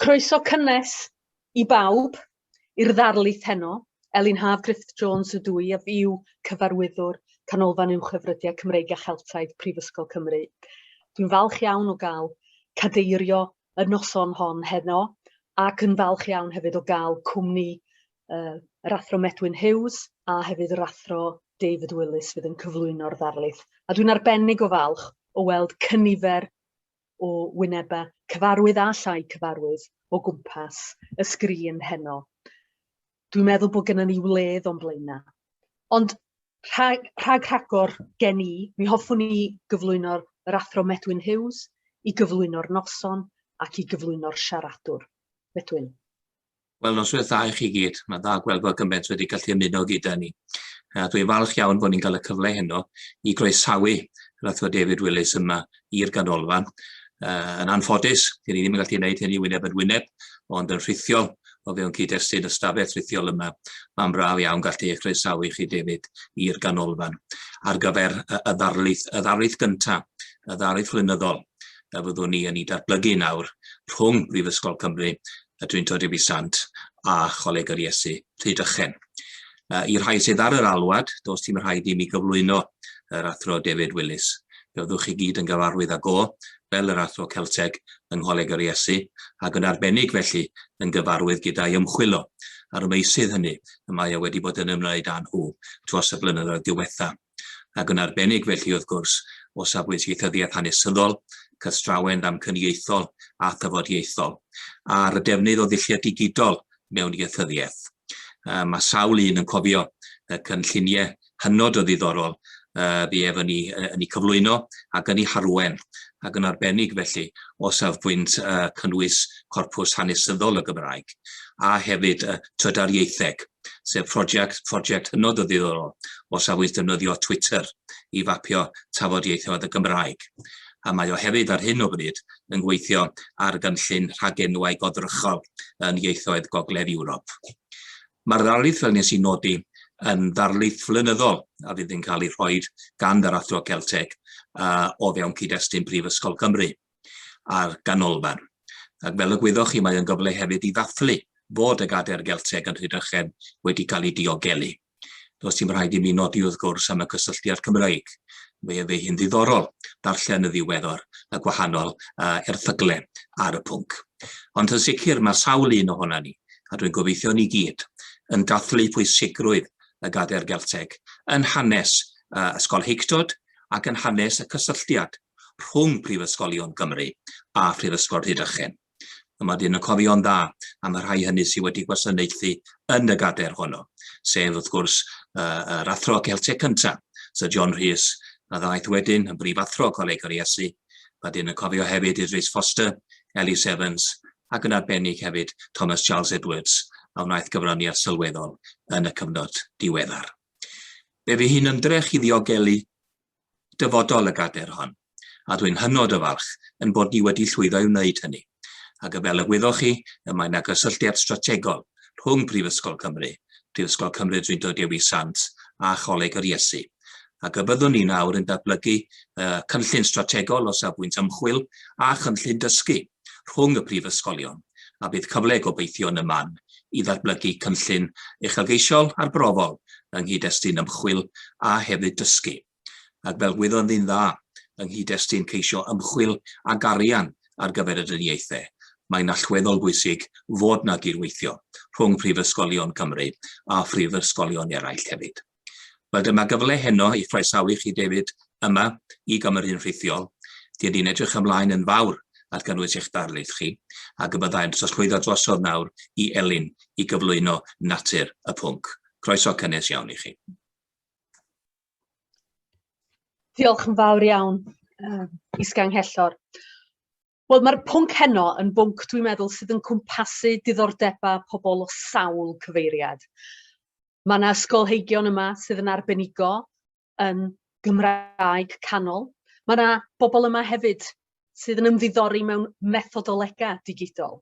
Croeso cynnes I bawb i'r ddarlith heno. Elin Haf Griffith Jones ydw I a fi yw cyfarwyddwr Canolfan Uwchhyfrydiau Cymreig a Cheltaidd Prifysgol Cymru. Dwi'n falch iawn o gael cadeirio y noson hon heno ac yn falch iawn hefyd o gael cwmni yr Athro Medwyn Hughes a hefyd yr Athro David Willis fydd yn cyflwyno'r ddarlith. A dwi'n arbennig o falch o weld cynifer o wynebau cyfarwydd a llai cyfarwydd o gwmpas y sgrin heno. Dwi'n meddwl bod gennym ni wledd o'n blaenau. Ond rhag rhagor gen I, mi hoffwn I gyflwyno'r Athro Medwyn Hughes, I gyflwyno'r noson ac I gyflwyno'r siaradwr. Medwyn. Wel, noswaith dda I chi gyd. Mae dda gweld bod gymaint wedi gallu ymuno gyda ni. Dwi'n falch iawn bod ni'n cael y cyfle heno I groesawu yr Athro David Willis yma i'r ganolfan. Yn anffodus, dyn ni ddim yn gallu gwneud hynny wyneb yn wyneb, ond yn rhithiol o fewn cyd-destun ystafell rhithiol yma, mae'n braf iawn gallu eich croesawu chi David i'r ganolfan. Ar gyfer y ddarlith gyntaf, y ddarlith flynyddol, a fyddwn ni yn ei datblygu nawr rhwng Brifysgol Cymru, y Dwyntod Dewi Sant a Choleg yr Iesu Rhydychen. I'r rhai sydd ar yr alwad, does dim rhaid I mi gyflwyno yr Athro David Willis. Byddwch chi gyd yn gyfarwydd ag o, fel yr Athro Celteg yng Ngholeg yr Iesu, ac yn arbennig felly yn gyfarwydd gyda'i ymchwilo ar y meysydd hynny, y mae wedi bod yn ymwneud â nhw dros y blynyddoedd diwethaf. Ac yn arbennig felly wrth gwrs o safbwynt ieithyddiaeth hanesyddol, cystrawen am cuddio a thafodieithol, a'r defnydd o ddulliau digidol mewn ieithyddiaeth. Mae sawl un yn cofio y cynlluniau hynod o ddiddorol fi efo ni cyflwyno ac yn ei harwen, ac yn arbennig felly o safbwynt cynnwys corpws hanesyddol y Gymraeg, a hefyd tryddodiaetheg, sef prosiect hynod o ddiddorol o safbwynt defnyddio Twitter I fapio tafodieithoedd y Gymraeg. A mae o hefyd ar hyn o bryd yn gweithio ar gynllun rhagenwau godrychol yn ieithoedd Gogledd Ewrop. Mae'r ddarlith fel nes I nodi yn ddarlith flynyddol a fydd yn cael ei rhoi gan yr Athro Celteg o fewn cyd-destun Prifysgol Cymru a'r ganolfan. Ac fel y gwyddoch chi, mae yn gyfle hefyd I ddathlu fod y gader Gelteg yn Rhydychen wedi cael ei diogelu. Does dim rhaid I mi nodi wrth gwrs am y cysylltiad Cymreig. Fe hi'n ddiddorol darllen y ddiweddar y gwahanol erthygle ar y pwnc. Ond yn sicr mae sawl un ohona ni, a dwi'n gobeithio ni gyd, yn dathlu pwysigrwydd y gader Gelteg yn hanes ysgol heictod ac yn hanes y cysylltiad rhwng Prifysgolion Cymru a Phrifysgol Rhydychen. Mae dyn yn cofio'n dda am y rhai hynny sydd wedi gwasanaethu yn y gader honno, sef wrth gwrs yr Athro Celteg cyntaf, Sir John Rhys, a ddaeth wedyn yn brif athro Coleg yr Iesu. Mae dyn yn cofio hefyd Idris Foster, Ellis Evans, ac yn arbennig hefyd Thomas Charles Edwards, a wnaeth gyfraniad sylweddol yn y cyfnod diweddar. Fe fi hi'n ymdrech I ddiogelu dyfodol y gader hon, a dwi'n hynod o falch yn bod ni wedi llwyddo I wneud hynny. Ac fel y gwyddoch chi, mae yna gysylltiad strategol rhwng Prifysgol Cymru, Prifysgol Cymru Dwyntod Dewi Sant a Choleg yr Iesu. Ac y byddwn ni nawr yn datblygu cynllun strategol o safbwynt ymchwil a chynllun dysgu rhwng y prifysgolion, a bydd cyfle gobeithio yn y man I ddatblygu cynllun uchelgeisiol a'r brofol yng nghyd-destun ymchwil a hefyd dysgu. Ac fel gwyddo'n ddyn dda yng nghyd-destun ceisio ymchwil a garian ar gyfer y dynieithau, mae'n allweddol bwysig fod na gydweithio rhwng Prifysgolion Cymru a phrifysgolion eraill hefyd. Wel, dyma gyfle heno I chroesawu chi David yma I Gymru'n rhithiol. Dyn ni'n edrych ymlaen yn fawr at gynnwys eich darlith chi, ac y byddai'n trosglwyddo drosodd nawr I Elin I gyflwyno natur y pwnc. Croeso cynnes iawn I chi. Diolch yn fawr iawn, Isganghellor. Wel, mae'r pwnc heno yn bwnc dwi'n meddwl sydd yn cwmpasu diddordebau pobl o sawl cyfeiriad. Mae yna ysgolheigion yma sydd yn arbenigo yn Cymraeg Canol. Mae yna bobl yma hefyd sydd yn ymddiddori mewn methodolegau digidol.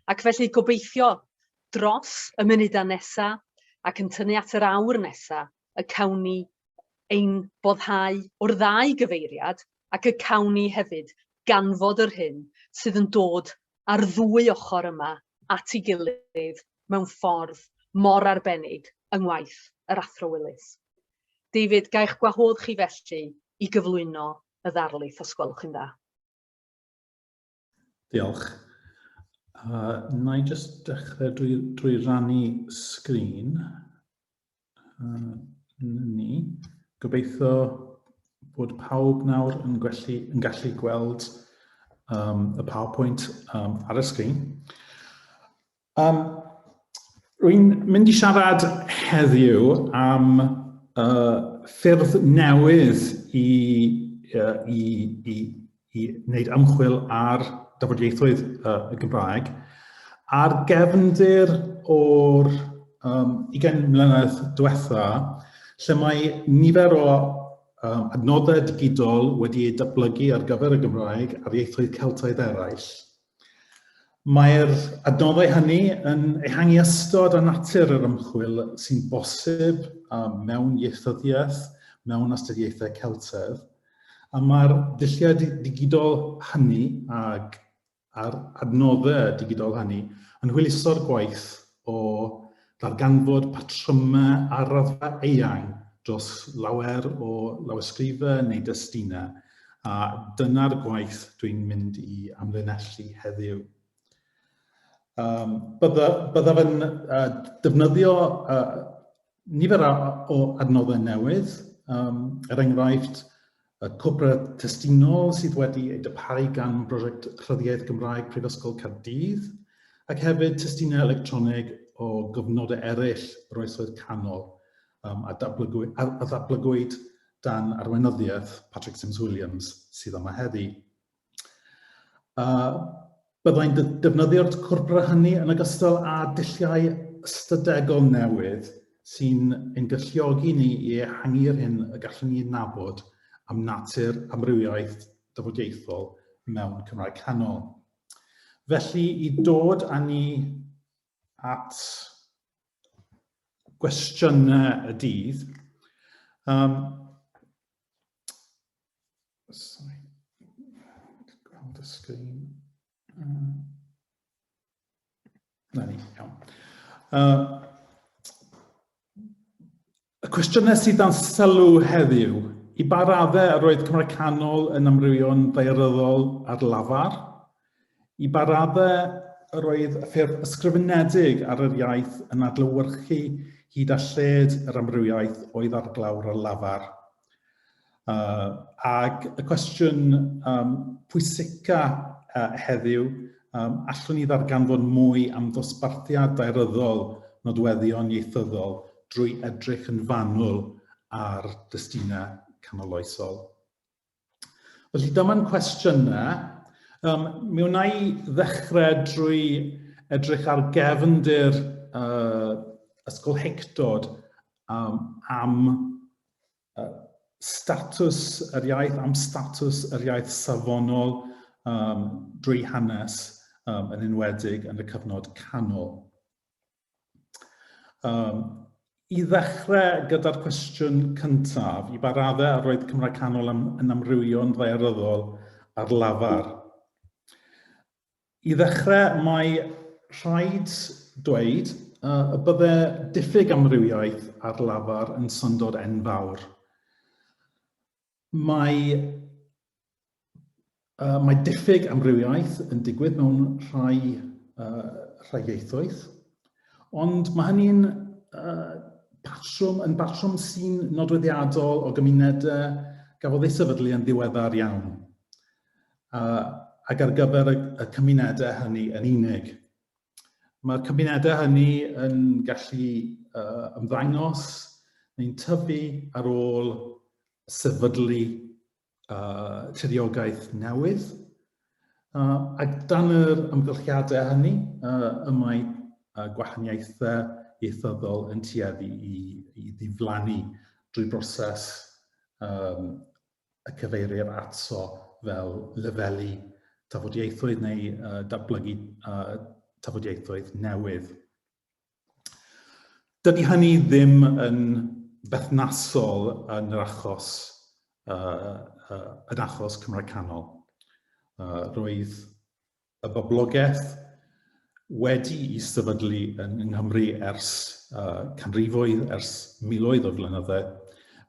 Ac felly gobeithio dros y munudau nesaf ac yn tynnu at yr awr nesaf y cawn ni ein boddhau o'r ddau gyfeiriad ac y cawn ni hefyd ganfod yr hyn sydd yn dod a'r ddwy ochr yma at ei gilydd mewn ffordd mor arbennig yng ngwaith yr Athro Willis. David, ga'i'ch gwahodd chi felly i gyflwyno y ddarlith os gwelwch yn dda. Diolch. Na i jyst dechrau drwy rannu sgrin. Gobeithio bod pawb nawr yn gallu gweld y PowerPoint ar y sgrin. Rwy'n mynd i siarad heddiw am ffyrdd newydd i wneud ymchwil ar tafodieithoedd y Gymraeg a'r gefndir o'r 20 mlynedd diwetha, lle mae nifer o adnoddau digidol wedi eu datblygu ar gyfer y Gymraeg ar ieithoedd Celtaidd eraill. Mae'r adnoddau hynny yn ehangu ystod a natur yr ymchwil sy'n bosib mewn ieithyddiaeth, mewn astudiaethau Celtaidd, a mae'r dulliau digidol hynny a'r adnoddau digidol hynny yn hwyluso'r gwaith o ddarganfod patrymau a raddfa eang dros lawer o lawysgrifau neu destunau, a dyna'r gwaith dwi'n mynd i amlinellu heddiw. Byddaf yn defnyddio nifer o adnoddau newydd, enghraifft y cwpr testunol sydd wedi ei darparu gan brosiect Rhyddiaeth Gymraeg Prifysgol Caerdydd, ac hefyd testunau electronig o gyfnodau eraill yr Oesoedd Canol a ddatblygwyd dan arweinyddiaeth Patrick Sims-Williams sydd yma heddi. Byddai'n defnyddio'r cwrpra hynny yn ogystal â dulliau ystadegol newydd sy'n ein galluogi ni i ehangu'r hyn y gallwn ni nabod am natur amrywiaeth tafodieithol mewn Cymraeg Canol. Felly, i dod â ni at gwestiynau y dydd, gweld y sgrin. Na ni, iawn. Y cwestiynau sydd dan sylw heddiw, i ba raddau yr oedd Cymraeg Canol yn amrywio'n ddaearyddol ar lafar, i ba raddau yr oedd y ffurf ysgrifenedig ar yr iaith yn adlewyrchu hyd a lled yr amrywiaeth oedd ar glawr y lafar. Ac y cwestiwn pwysica heddiw, allwn ni ddarganfod mwy am ddosbarthiad daearyddol nodweddion ieithyddol drwy edrych yn fanwl ar destunau canoloesol. Felly dyma'n cwestiynau. Mi wna i ddechrau drwy edrych ar gefndir ysgolheictod am statws yr iaith, am statws yr iaith safonol drwy hanes yn enwedig yn y cyfnod canol. I ddechrau gyda'r cwestiwn cyntaf, i ba raddau yr oedd Cymraeg Canol yn amrywio'n ddaearyddol ar lafar. I ddechrau, mae rhaid dweud y bydde diffyg amrywiaeth ar lafar yn syndod enfawr. Mae diffyg amrywiaeth yn digwydd mewn rhai ieithoedd, ond mae hynny'n batrwm sy'n nodweddiadol o gymunedau gafodd eu sefydlu yn ddiweddar iawn, ac ar gyfer y cymunedau hynny yn unig. Mae'r cymunedau hynny yn gallu ymddangos neu'n tyfu ar ôl sefydlu tiriogaeth newydd, ac dan yr ymgylchiadau hynny, y mae gwahaniaethau ieithyddol yn tueddu i ddiflannu drwy broses y cyfeirir ato fel lefelu tafodieithoedd neu datblygu tafodieithoedd newydd. Dydy hynny ddim yn bethnasol yn yr achos Cymraeg Canol. Roedd y boblogaeth wedi I sefydlu yng Nghymru ers canrifoedd, ers miloedd o flynyddau.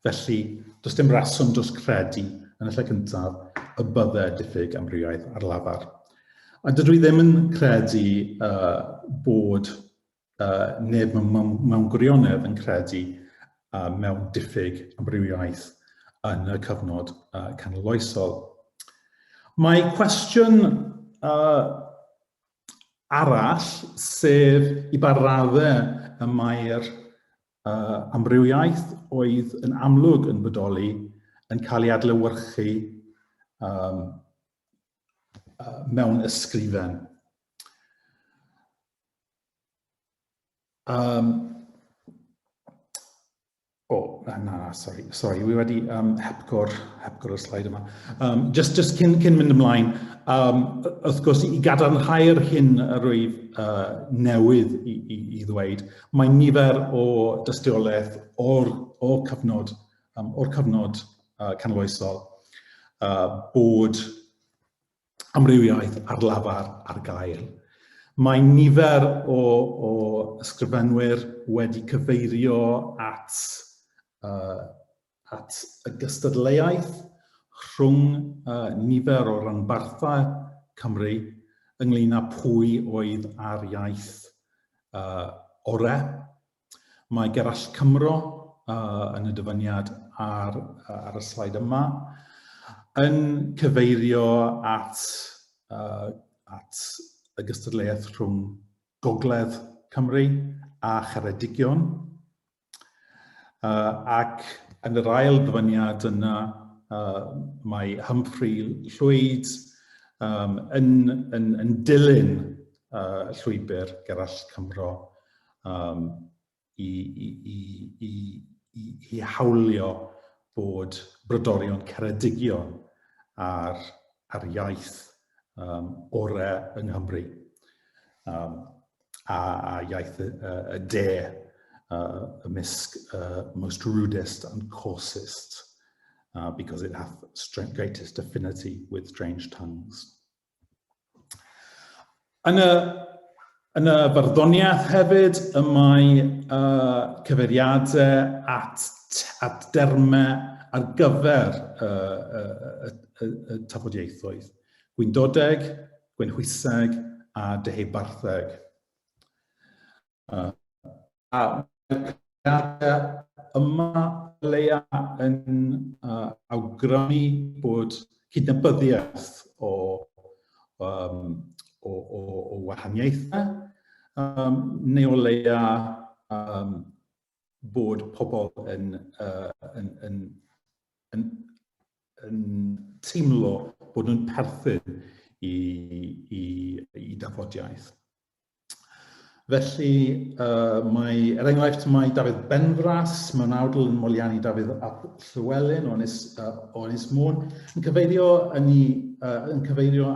Felly, does dim reswm dros credu yn y lle cyntaf y bydde diffyg amrywiaeth ar lafar. A dydw I ddim yn credu bod neb mewn gwirionedd yn credu mewn diffyg amrywiaeth yn y cyfnod canoloesol. Mae cwestiwn arall, sef I ba raddau y mae'r amrywiaeth oedd yn amlwg yn bodoli yn cael ei adlewyrchu mewn ysgrifen. Sorry, wi wedi hepgor y sleid yma. Just cyn mynd ymlaen, wrth gwrs I gadarnhau'r hyn yr wyf newydd I ddweud, mae nifer o dystiolaeth o'r cyfnod canoloesol bod amrywiaeth ar lafar ar gael. Mae nifer o ysgrifenwyr wedi cyfeirio at y gystadleuaeth rhwng nifer o ranbarthau Cymru ynglŷn â pwy oedd ar iaith orau. Mae eraill Cymro yn y dyfyniad ar y sleid yma yn cyfeirio at y gystadleuaeth rhwng Gogledd Cymru a Cheredigion. Ac yn yr ail dyfyniad yna, mae Humphrey Llwyd yn dilyn llwybr eraill Cymro I hawlio bod brydorion Ceredigion ar iaith orau yng Nghymru a iaith y de ymysg most rudest and coarsest because it hath greatest affinity with strange tongues. Yn y farddoniaeth hefyd, y mae cyfeiriadau at dermau ar gyfer y tafodieithoedd. Gwyndodeg, gwenhwyseg a dehebartheg. A yma leia yn awgrymu bod cydnabyddiaeth o wahaniaethau, neu o leia bod pobl yn teimlo bod nhw'n perthyn I dafodiaeth. Felly, enghraifft mae Dafydd Benfras mewn awdl yn moliannu Dafydd ap Llywelyn o Ynys Môn yn cyfeirio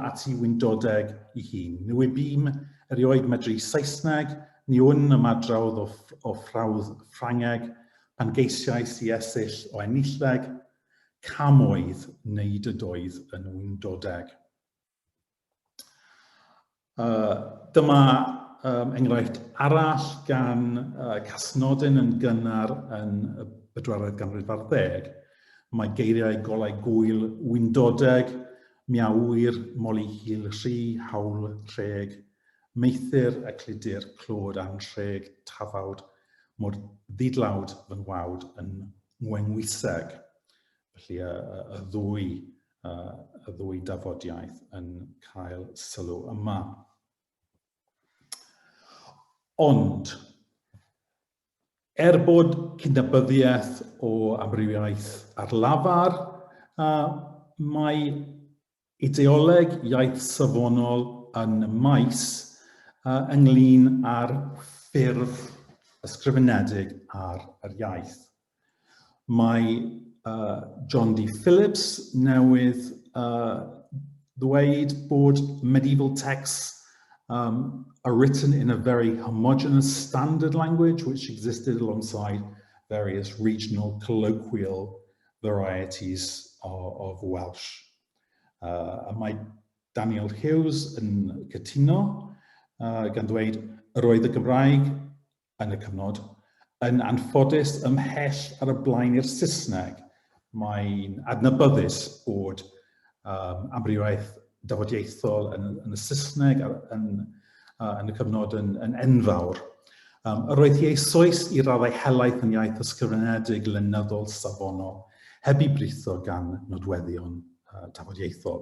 at ei wyndodeg I hun. Nhw I bîm erioed medru Saesneg, ni wn ymadrawdd o ffrawdd Ffrangeg, pan geisiais I esill o enilleg, camoedd neud ydoedd yn wyndodeg. Dyma enghraifft arall gan Casnodyn yn gynnar yn y 4edd ganrif ar 10. Mae geiriau golau gwyl wyndodeg, miawir, moli hil rhi, hawl rheg, meithir y cludur clod anrheg, tafawd, mor ddidlawd fy ngwawd yn ngwengwiseg. Felly y ddwy dafodiaeth yn cael sylw yma. Ond, bod cydnabyddiaeth o amrywiaeth ar lafar, mae ideoleg iaith safonol yn maes ynglŷn â'r ffurf ysgrifenedig ar yr iaith. Mae John D. Phillips newydd ddweud bod medieval texts are written in a very homogeneous standard language which existed alongside various regional colloquial varieties of Welsh. Mae Daniel Hughes yn cytuno, gan ddweud yr oedd y Gymraeg yn y cyfnod yn anffodus ymhell ar y blaen i'r Saesneg. Mae'n adnabyddus bod amrywiaeth tafodieithol yn y Saesneg yn y cyfnod yn enfawr. Yr oedd hi eisoes i raddau helaeth yn iaith ysgrifenedig lenyddol safonol, heb I britho gan nodweddion tafodieithol.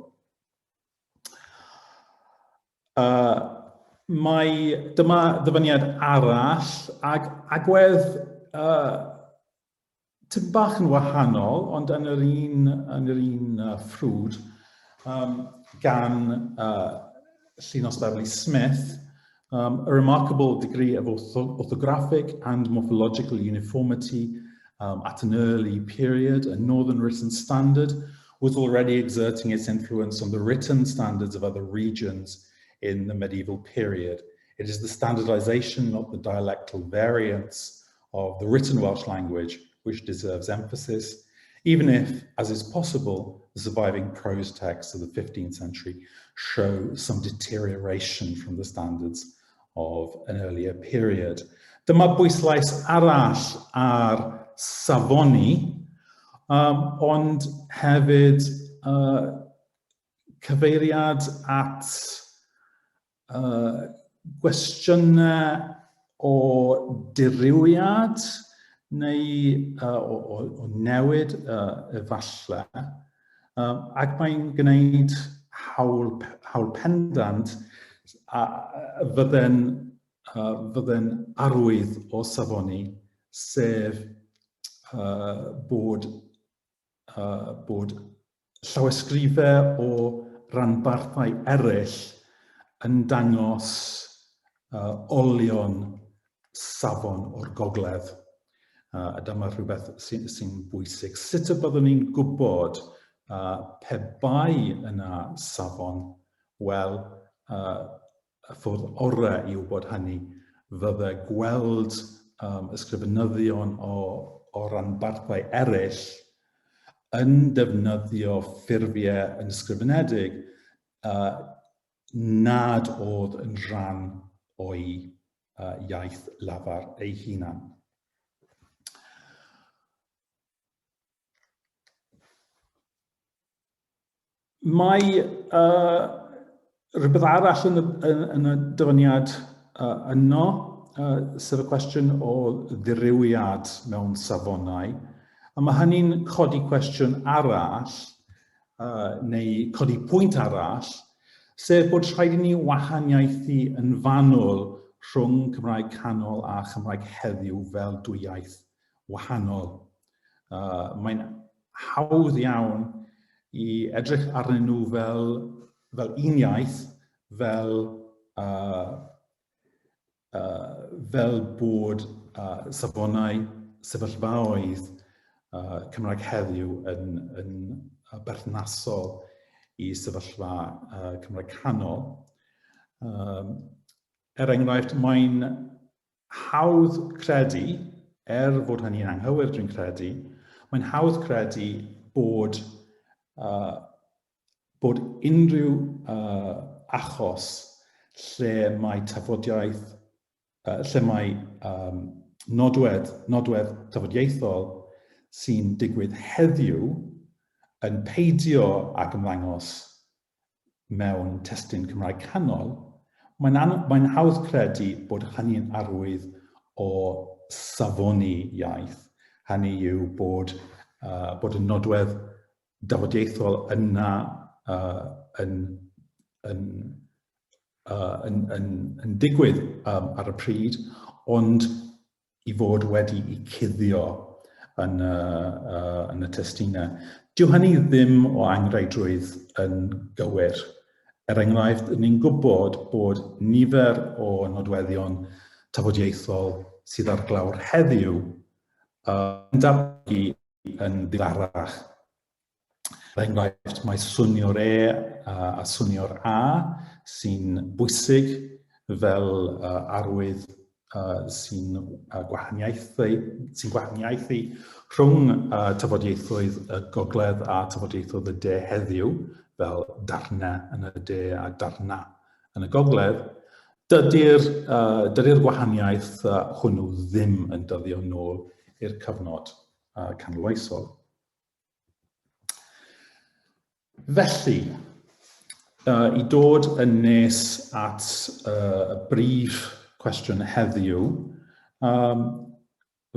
Dyma ddyfyniad arall, ag agwedd tym bach yn wahanol, ond yn yr un ffrwd, gan Llynos Beverly Smith, a remarkable degree of orthographic and morphological uniformity at an early period, a northern written standard, was already exerting its influence on the written standards of other regions in the medieval period. It is the standardization, not the dialectal variance of the written Welsh language, which deserves emphasis, even if, as is possible, the surviving prose texts of the 15th century show some deterioration from the standards of an earlier period. Dyma bwyslais arall ar safoni, ond hefyd cyfeiriad at gwestiynau o diriwiad neu o newid efallai, ac mae'n gwneud hawl pendant fydden arwydd o safoni, sef bod llawysgrifau o ranbarthau eraill yn dangos olion safon o'r gogledd. A dyma rhywbeth sy'n bwysig. Sut y byddwn ni'n gwybod pe bai yna safon? Wel, y ffordd orau I wybod hynny fydde gweld ysgrifenyddion o ranbarthau eraill yn defnyddio ffurfiau yn ysgrifenedig nad oedd yn rhan o'i iaith lafar ei hunan. Mae rhywbeth arall yn y dyfyniad yno, sef y cwestiwn o ddirywiad mewn safonau. A mae hynny'n codi cwestiwn arall, neu codi pwynt arall, sef bod rhaid I ni wahaniaethu yn fanwl rhwng Cymraeg Canol a Chymraeg heddiw fel dwy iaith wahanol. Mae'n hawdd iawn I edrych arnyn nhw fel un iaith, fel bod safonau sefyllfaoedd Cymraeg heddiw yn berthnasol I sefyllfa Cymraeg Canol. Enghraifft, mae'n hawdd credu, fod hynny'n anghywir dwi'n credu, mae'n hawdd credu bod unrhyw achos lle mae tafodiaeth, lle mae nodwedd tafodieithol sy'n digwydd heddiw yn peidio ag ymddangos mewn testun Cymraeg Canol, mae'n hawdd credu bod hynny'n arwydd o safoni iaith. Hynny yw bod y nodwedd tafodieithol yna yn digwydd ar y pryd, ond I fod wedi I cuddio yn y testunau. Dyw hynny ddim o anghreidrwydd yn gywir. Enghraifft, ni'n gwybod bod nifer o nodweddion tafodieithol sydd ar glawr heddiw yn datblygu yn ddilarach. Enghraifft, mae swnio'r E a swnio'r A sy'n bwysig fel arwydd sy'n gwahaniaethu rhwng tafodieithoedd y gogledd a tafodieithoedd y de heddiw, fel darnau yn y de a darnau yn y gogledd, dydy'r gwahaniaeth hwnnw ddim yn dyddio nôl i'r cyfnod canoloesol. Felly, i dod yn nes at y brif cwestiwn heddiw,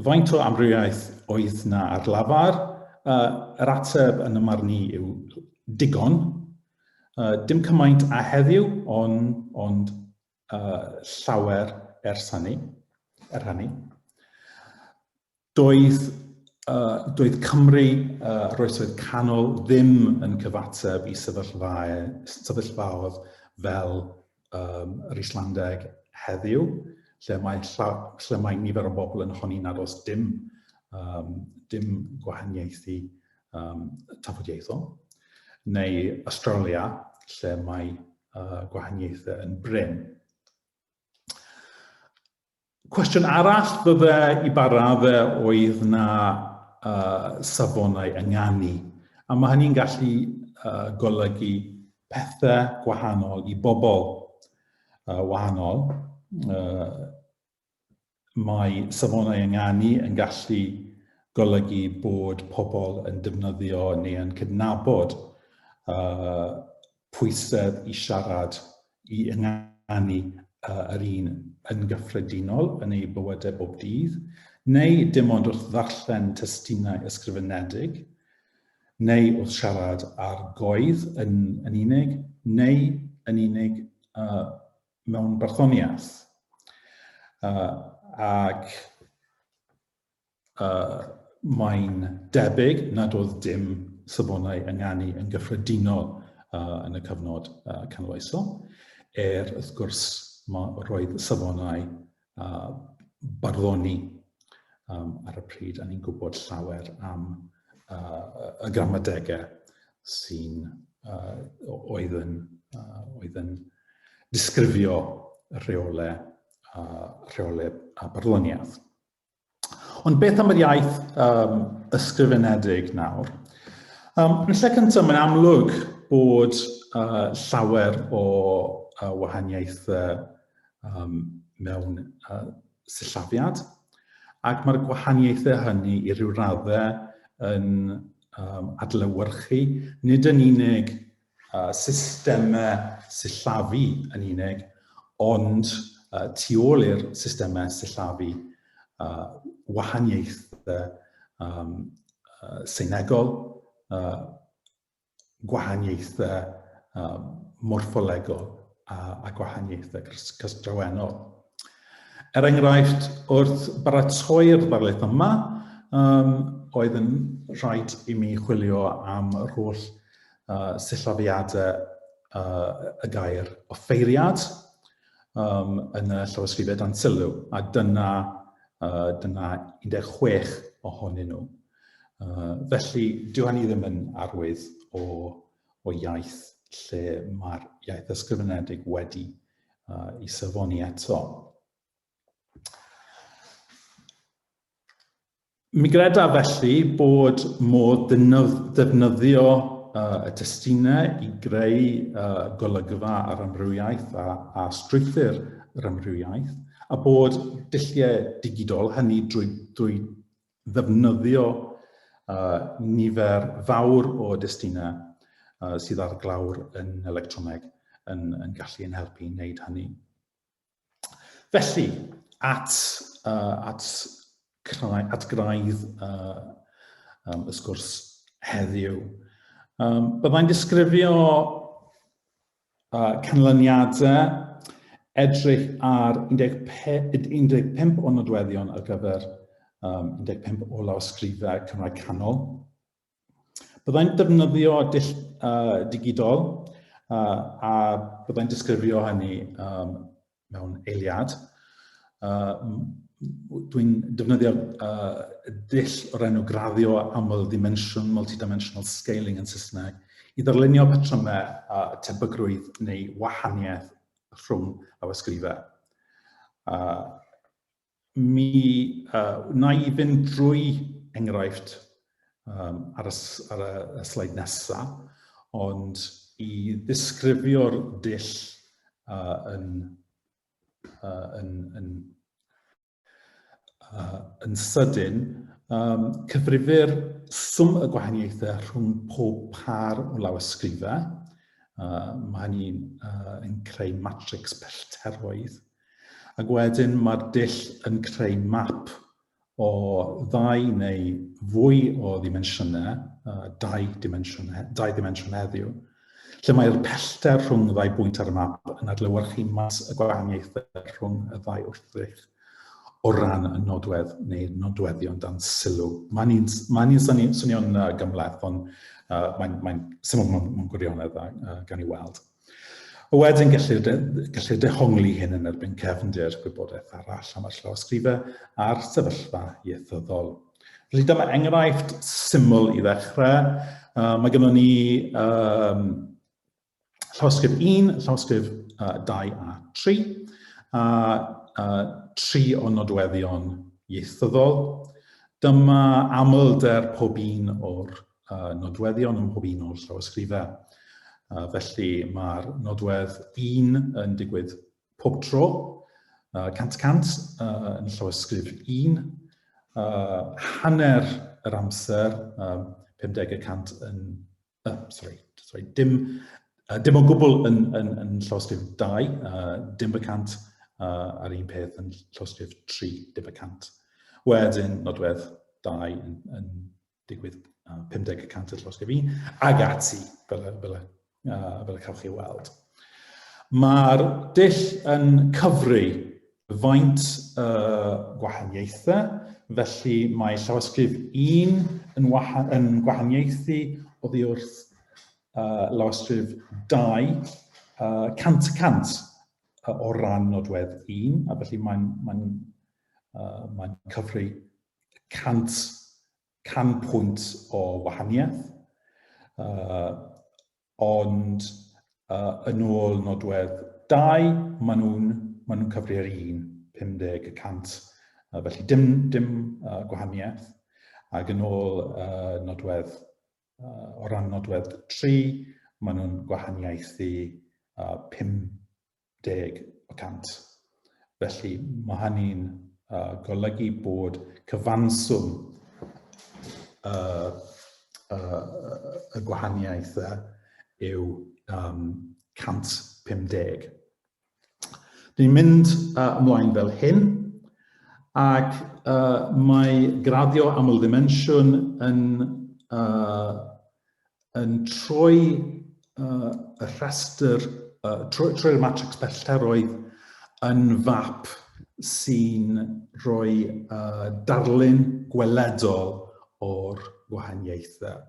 faint o amrywiaeth oedd na ar lafar? Yr ateb yn y marn ni yw digon. Dim cymaint a heddiw, ond llawer ers hynny. Doedd Cymru'r Oesoedd Canol ddim yn cyfateb i sefyllfaoedd fel yr Islandeg heddiw, lle mae nifer o bobl yn honni nad oes dim gwahaniaethu tafodieithol, neu Australia, lle mae gwahaniaethau yn brin. Cwestiwn arall fydde i baraddau oedd na safonau ynganu, a mae hynny'n gallu golygu pethau gwahanol i bobl wahanol. Mae safonau ynganu yn gallu golygu bod pobl yn defnyddio neu yn cydnabod pwysedd i siarad i ynganu yr un yn gyffredinol yn ei bywydau bob dydd, neu dim ond wrth ddarllen testunau ysgrifenedig, neu wrth siarad ar goed yn unig, neu yn unig mewn barddoniaeth. Ac mae'n debyg nad oedd dim safonau ynganu yn gyffredinol yn y cyfnod canoloesol, wrth gwrs roedd safonau barddoni ar y pryd, a ni'n gwybod llawer am y gramadegau sy'n oedd yn disgrifio rheolau barddoniaeth. Ond beth am yr iaith ysgrifenedig nawr? Yn lle cyntaf, mae'n amlwg bod llawer o wahaniaethau mewn sillafiad, ac mae'r gwahaniaethau hynny i ryw raddau yn adlewyrchu nid yn unig systemau sillafu yn unig, ond tu ôl i'r systemau sillafu wahaniaethau seinegol, gwahaniaethau morffolegol a gwahaniaethau cystrawennol. Enghraifft, wrth baratoi'r ddarlith yma, oedd yn rhaid i mi chwilio am yr holl sillafiadau y gair offeiriad yn y llawysgrifau dan sylw, a dyna 16 ohonyn nhw. Felly, dyw hynny ddim yn arwydd o iaith lle mae'r iaith ysgrifenedig wedi i safoni eto. Mi greda felly bod modd defnyddio y testunau i greu golygfa ar amrywiaeth a strwythur yr amrywiaeth, a bod dulliau digidol, hynny drwy ddefnyddio nifer fawr o destunau sydd ar glawr yn electroneg yn gallu yn helpu i wneud hynny. Felly, at graidd y sgwrs heddiw. Byddai'n disgrifio canlyniadau edrych ar 15 o nodweddion ar gyfer 15 o lawysgrifau Cymraeg Canol. Byddai'n defnyddio digidol a byddai'n disgrifio hynny mewn eiliad. Dwi'n defnyddio dull o'r enw graddio aml multidimensional scaling yn Saesneg i ddarlunio patrymau tebygrwydd neu wahaniaeth rhwng lawysgrifau. Na i fynd drwy enghraifft ar y sleid nesaf, ond i ddisgrifio'r dull yn sydyn, cyfrifir swm y gwahaniaethau rhwng pob par o lawysgrifau. Mae hynny'n creu matrix pellteroedd. Ac wedyn mae'r dull yn creu map o 2 neu fwy o ddimensiynau, 2 dimensiwn heddiw, lle mae'r pellter rhwng y 2 bwynt ar y map yn adlewyrchu mas y gwahaniaethau rhwng y 2 wrthrych o ran y nodwedd neu'r nodweddion dan sylw. Mae'n swnio'n gymleth, ond mae'n syml mewn gwirionedd gan I weld. Wedyn gellir dehongli hyn yn erbyn cefndir gwybodaeth arall am y llawysgrifau a'r sefyllfa ieithyddol. Felly dyma enghraifft syml I ddechrau. Mae gynnon ni llawysgrif 1, llawysgrif 2 a 3. 3 o nodweddion ieithyddol. Dyma amlder pob un o'r nodweddion yn pob un o'r llawysgrifau. Felly mae'r nodwedd 1 yn digwydd pob tro, 100% yn llawysgrif 1. Hanner yr amser, 50% dim o gwbl yn llawysgrif 2, 10% ar un peth yn llawysgrif 3, 10%. Wedyn nodwedd 2 yn digwydd 50% yn llawysgrif 1, ag ati, fel y cawch chi weld. Mae'r dull yn cyfru faint gwahaniaethau, felly mae llawysgrif 1 yn gwahaniaethu oddi wrth llawysgrif 2 100% o ran nodwedd 1, a felly mae'n cyfru 100 pwynt o wahaniaeth. Ond yn ôl nodwedd 2, maen nhw'n cyfru'r 50%. Felly dim gwahaniaeth. Ac yn ôl nodwedd, o ran nodwedd 3, maen nhw'n gwahaniaethu 50%. Felly mae hynny'n golygu bod cyfanswm y gwahaniaethau yw 150. Ni'n mynd ymlaen fel hyn, ac mae graddio aml ddimensiwn yn troi y rhestr, trwy'r matrix pellteroedd yn fap sy'n rhoi darlun gweledol o'r gwahaniaethau.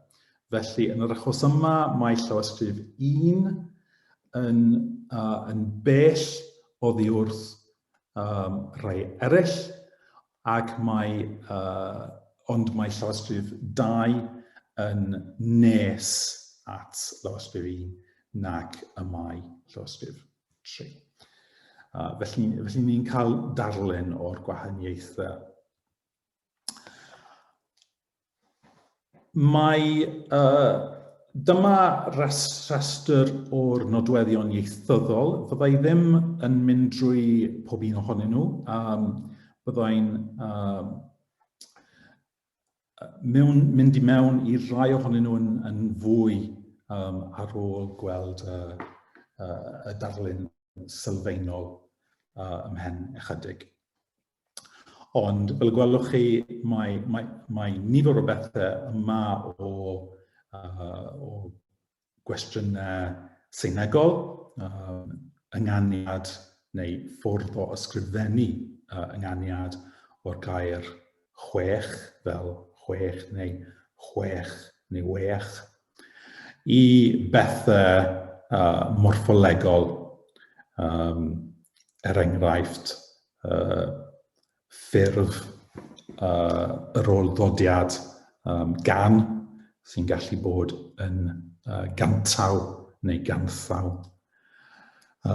Felly, yn yr achos yma, mae llawysgrif 1 yn bell oddi wrth rhai eraill, ac ond mae llawysgrif 2 yn nes at llawysgrif 1 nag y mae llawysgrif 3. Felly ni'n cael darlun o'r gwahaniaethau. Dyma rhestr o'r nodweddion ieithyddol. Fyddai ddim yn mynd drwy pob un ohonyn nhw. Byddai'n mynd I mewn I rai ohonyn nhw yn fwy ar ôl gweld y darlun sylfaenol ymhen ychydig. Ond, fel y gwelwch chi, mae nifer o bethau yma o gwestiynau seinegol, ynganiad neu ffordd o ysgrifennu ynganiad o'r gair chwech, fel chwech neu chwech neu wech, I bethau morffolegol, enghraifft, ffurf yr ôl ddodiad gan, sy'n gallu bod yn gantaw neu ganthaw. A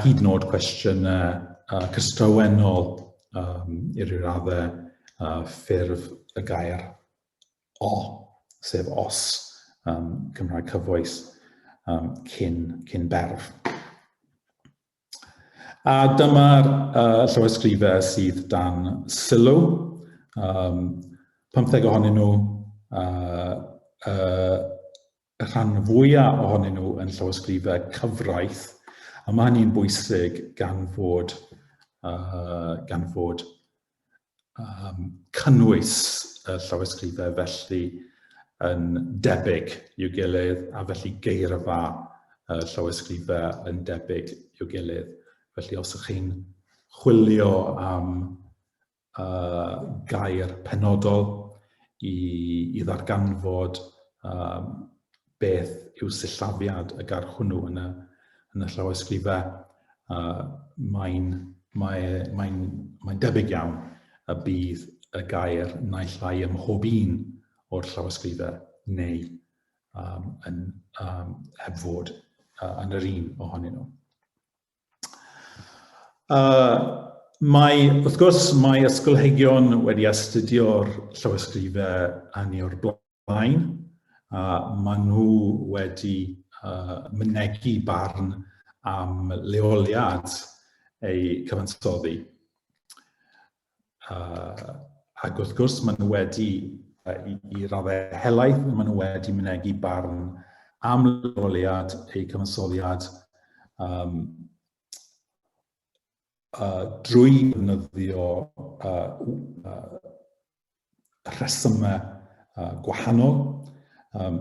hyd yn oed cwestiynau cystrawennol I ryw raddau ffurf y gair o, sef os, Cymraeg cyfoes, cyn berf. A dyma'r llawysgrifau sydd dan sylw. 15 ohonyn nhw, y rhan fwyaf ohonyn nhw yn llawysgrifau cyfraith, a mae hynny'n bwysig gan fod cynnwys y llawysgrifau felly yn debyg i'w gilydd, a felly geirfa y llawysgrifau yn debyg i'w gilydd. Felly os ydych chi'n chwilio am gair penodol i ddarganfod beth yw sillafiad y gair hwnnw yn y llawysgrifau, mae'n debyg iawn y bydd y gair naill ai ym mhob un o'r llawysgrifau neu heb fod yn yr un ohonyn nhw. Wrth gwrs, mae ysgolheigion wedi astudio'r llawysgrifau hynny o'r blaen. Maen nhw wedi mynegu barn am leoliad eu cyfansoddi. Ac wrth gwrs, maen nhw wedi, i raddau helaeth, maen nhw wedi mynegu barn am leoliad eu cyfansoddiad drwy ddefnyddio rhesymau gwahanol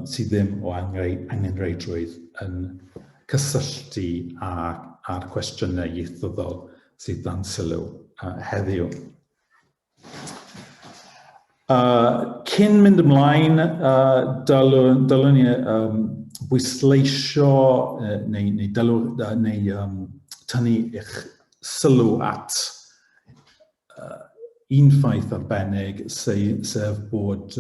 sydd ddim o angenrheidirwydd yn cysylltu â'r cwestiynau ieithyddol sydd dan sylw heddiw. Cyn mynd ymlaen, dylwn ni bwysleisio neu tynnu eich sylw at un ffaith arbennig, sef bod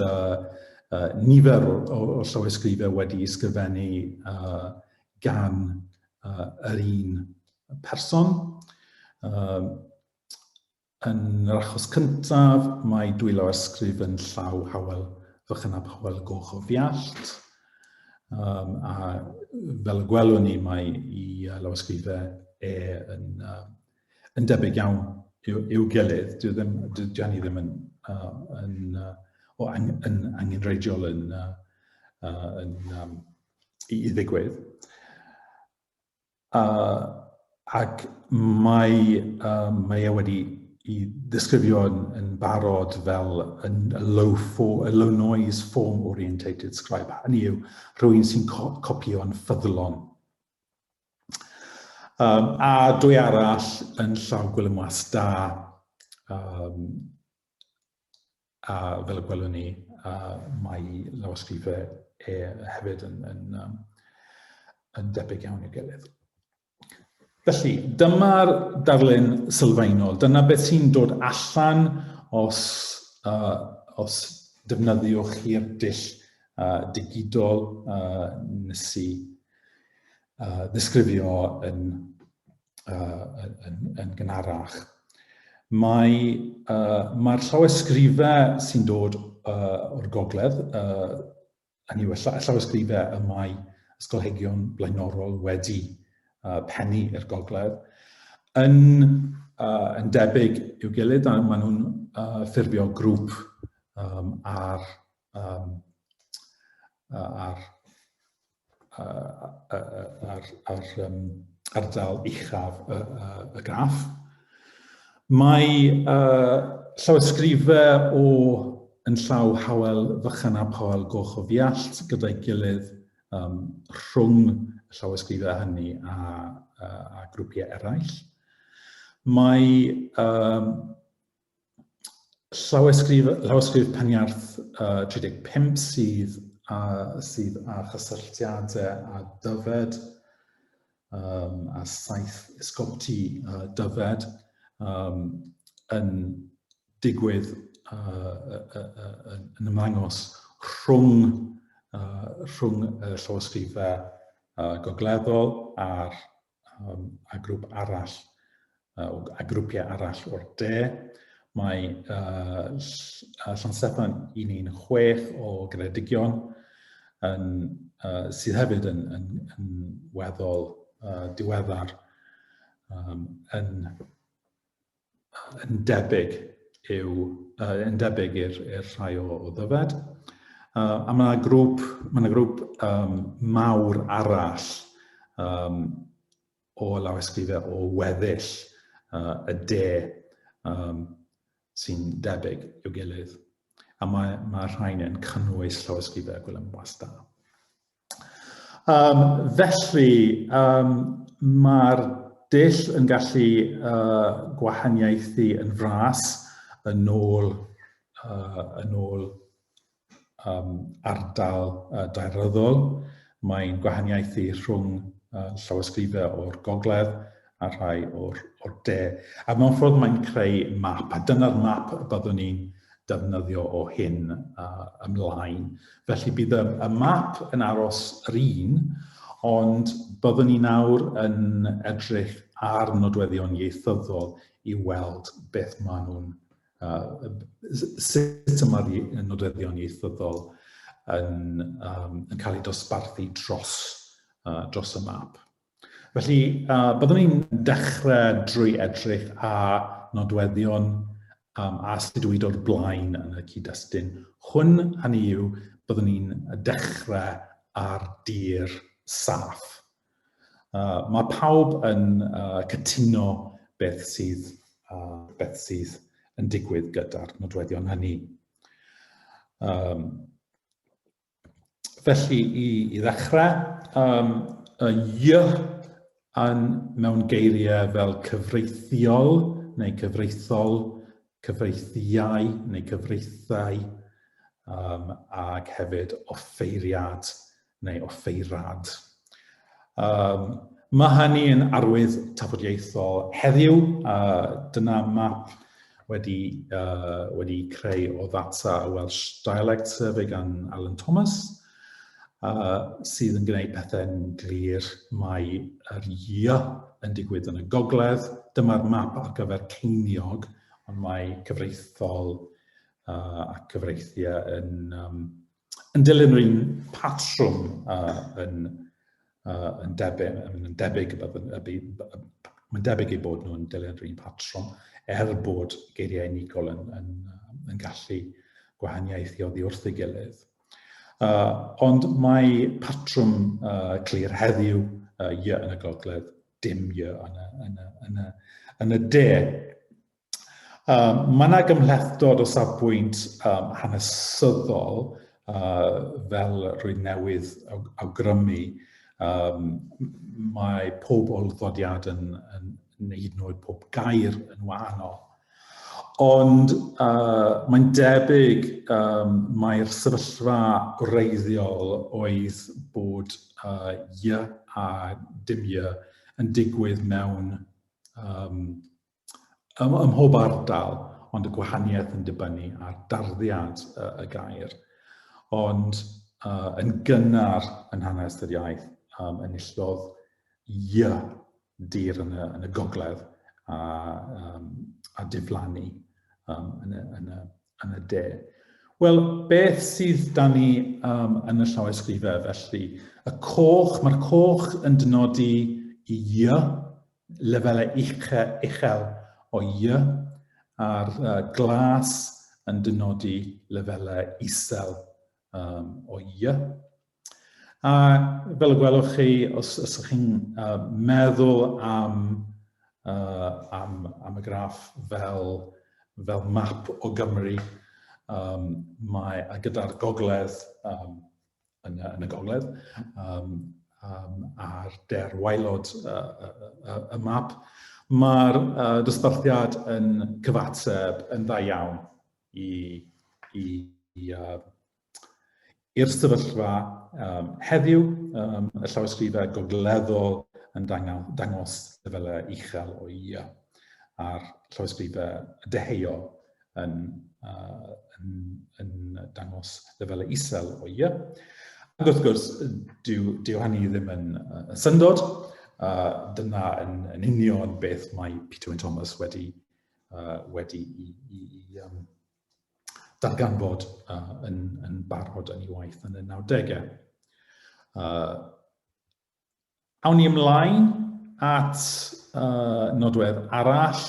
nifer o llawysgrifau wedi ysgrifennu gan yr un person. Yn yr achos cyntaf, mae dwy lawysgrif yn llaw Hywel Fychanaf Hywel Goch o Fiallt. A fel y gwelwn ni, mae i lawysgrifau yn debyg iawn i'w gilydd. Dwi ddim yn angenrheidiol i ddigwydd. Ac mae wedi i ddisgrifio yn barod fel a low noise form orientated scribe. Hynny yw rhywun sy'n copio'n ffyddlon. A dwy arall yn llaw gwylymwas da, a fel y gwelwn ni, mae lawysgrifau hefyd yn debyg iawn i'w gilydd. Felly, dyma'r darlun sylfaenol. Dyna beth sy'n dod allan os defnyddiwch chi'r dull digidol nes i ddisgrifio yn gynharach. Mae'r llawysgrifau sy'n dod o'r gogledd, hynny yw llawysgrifau y mae ysgolheigion blaenorol wedi pennu i'r gogledd, yn debyg i'w gilydd, a maen nhw'n ffurfio grŵp ar ardal uchaf y graff. Mae llawysgrifau yn llaw Hywel Fychanaf Hywel Goch o Fiallt gyda'i gilydd rhwng y llawysgrifau hynny a grwpiau eraill. Mae llawysgrif peniarth 35 sydd â chysylltiadau â dyfed a saith esgobti dyfed yn digwydd yn ymddangos rhwng y llawysgrifau gogleddol a grŵp arall, a grwpiau arall o'r de. Mae Llansepan 116 o gredigion sydd hefyd yn weddol diweddar yn debyg i'r rhai o ddyfed. A mae yna grŵp mawr arall o lawysgrifau o weddill y de sy'n debyg i'w gilydd. A mae rhain yn cynnwys llawysgrifau Gwilym Wasta. Felly, mae'r dull yn gallu gwahaniaethu yn fras yn ôl ardal daearyddol. Mae'n gwahaniaethu rhwng llawysgrifau o'r gogledd a rhai o'r de. A mewn ffordd mae'n creu map, a dyna'r map y byddwn ni'n defnyddio o hyn ymlaen. Felly bydd y map yn aros yr un, ond byddwn ni nawr yn edrych ar nodweddion ieithyddol i weld beth maen nhw'n, sut mae'r nodweddion ieithyddol yn cael ei dosbarthu dros y map. Felly, byddwn ni'n dechrau drwy edrych a nodweddion a sut dwi dod blaen yn y cyd-destun. Hynny yw, byddwn ni'n dechrau ar dir saff. Mae pawb yn cytuno beth sydd yn digwydd gyda'r nodweddion hynny. Felly, i ddechrau, y mewn geiriau fel cyfreithiol neu cyfreithol, cyfreithiau neu cyfreithau, ac hefyd offeiriad neu offeirad. Mae hynny yn arwydd tafodieithol heddiw. Dyna map wedi creu o ddata y Welsh Dialect Survey gan Alan Thomas, sydd yn gwneud pethau'n glir. Mae yr yn digwydd yn y gogledd. Dyma'r map ar gyfer ceiniog, ond mae cyfreithol a cyfreithiau yn dilyn yr un patrwm yn debyg i bod nhw'n dilyn yr un patrwm, bod geiriau unigol yn gallu gwahaniaethu oddi wrth ei gilydd. Ond mae patrwm clir heddiw, yn y gogledd, dim yn y de. Mae yna gymhlethdod o safbwynt hanesyddol fel rwy'n newydd awgrymu. Mae pob olddodiad yn hyd yn oed pob gair yn wahanol. Ond mae'n debyg mae'r sefyllfa wreiddiol oedd bod a dim yn digwydd mewn ym mhob ardal, ond y gwahaniaeth yn dibynnu ar darddiad y gair. Ond yn gynnar yn hanes yr iaith, enillodd dir yn y gogledd a diflannu yn y de. Wel, beth sydd da ni yn y llawysgrifau felly? Mae'r coch yn dynodi i lefelau uchel o a'r glas yn dynodi lefelau isel o A fel y gwelwch chi, os ydych chi'n meddwl am y graff fel map o Gymru, gyda'r gogledd yn y gogledd, a'r der waelod y map, mae'r dosbarthiad yn cyfateb yn dda iawn i'r sefyllfa heddiw. Y llawysgrifau gogleddol yn dangos lefelau uchel o a'r llawysgrifau deheuol yn dangos lefelau isel o Ac wrth gwrs, dyw hynny ddim yn syndod. Dyna yn union beth mae Peter Wyn Thomas wedi darganfod yn barod yn ei waith yn y 90au. Awn ni ymlaen at nodwedd arall,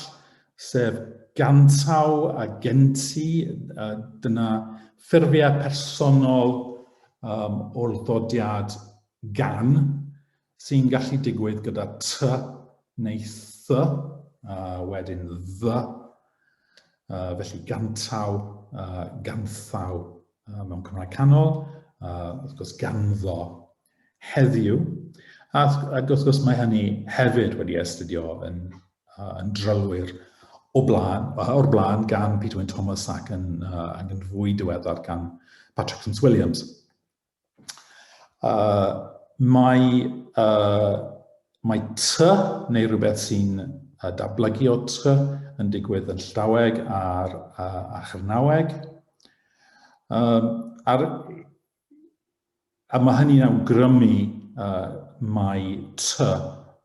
sef gantaw a genti. Dyna ffurfiau personol o'r ddodiad gan, sy'n gallu digwydd gyda ty neu th, wedyn ddy. Felly gantaw, ganthaw mewn Cymraeg Canol, wrth gwrs ganddo heddiw, ac wrth gwrs mae hynny hefyd wedi astudio yn drylwyr o'r blaen gan Peter Wyn Thomas ac yn fwy diweddar gan Patrick Williams. Mae ty neu rhywbeth sy'n datblygu o ty yn digwydd yn Llaweg a Chernaweg. A mae hynny'n awgrymu mai ty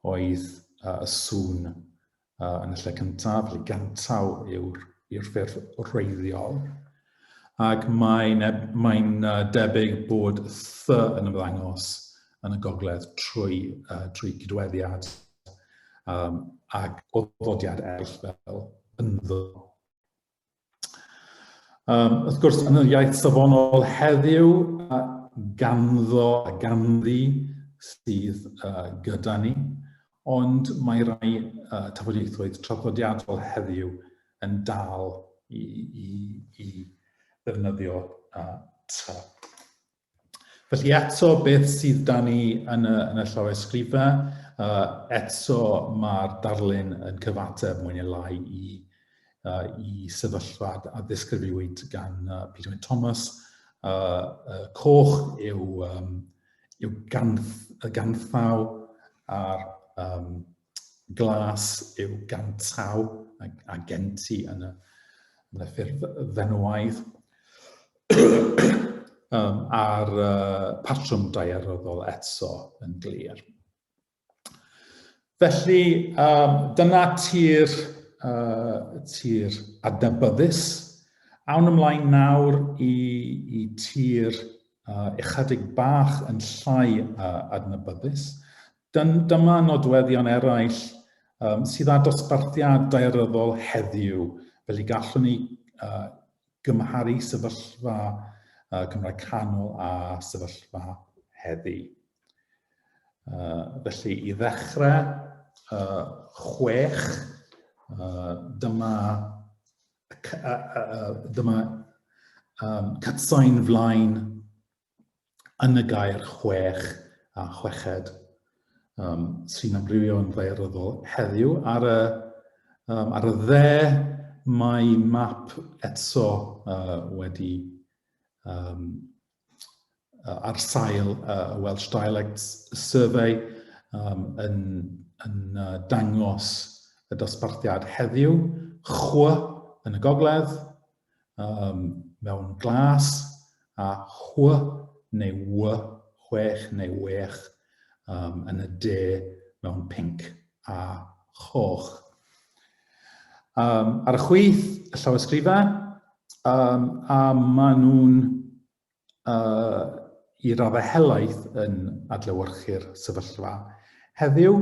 oedd y sŵn yn y lle cyntaf, felly gantaw yw'r ffurf wreiddiol. Ac mae'n debyg bod th yn ymddangos yn y gogledd trwy cydweddiad ac o ddodiad eraill fel ynddo. Wrth gwrs, yn y iaith safonol heddiw, ganddo a ganddi sydd gyda ni, ond mae rai tafodieithoedd traddodiadol heddiw yn dal i ddefnyddio ty. Felly eto, beth sydd da ni yn y llawysgrifau, eto mae'r darlun yn cyfateb mwy neu lai i sefyllfa a ddisgrifiwyd gan Peter Wyn Thomas. Coch yw ganthaw, a'r glas yw gantaw a genti yn y ffurf fenywaidd. A'r patrwm daearyddol eto yn glir. Felly, dyna tir adnabyddus. Awn ymlaen nawr i tir ychydig bach yn llai adnabyddus. Dyma nodweddion eraill sydd â dosbarthiad daearyddol heddiw, felly gallwn ni gymharu sefyllfa Cymraeg Canol a sefyllfa heddi. Felly i ddechrau, 6, dyma cytsain flaen yn y gair 6 a chweched sy'n amrywio yn daearyddol heddiw. Ar y dde, mae map eto wedi ar sail y Welsh Dialects Survey yn dangos y dosbarthiad heddiw, chw yn y gogledd, mewn glas, a chw neu w, chwech neu wech, yn y de mewn pinc a choch. Ar y chwith, y llawysgrifau, a maen nhw'n i raddau helaeth yn adlewyrchu'r sefyllfa heddiw.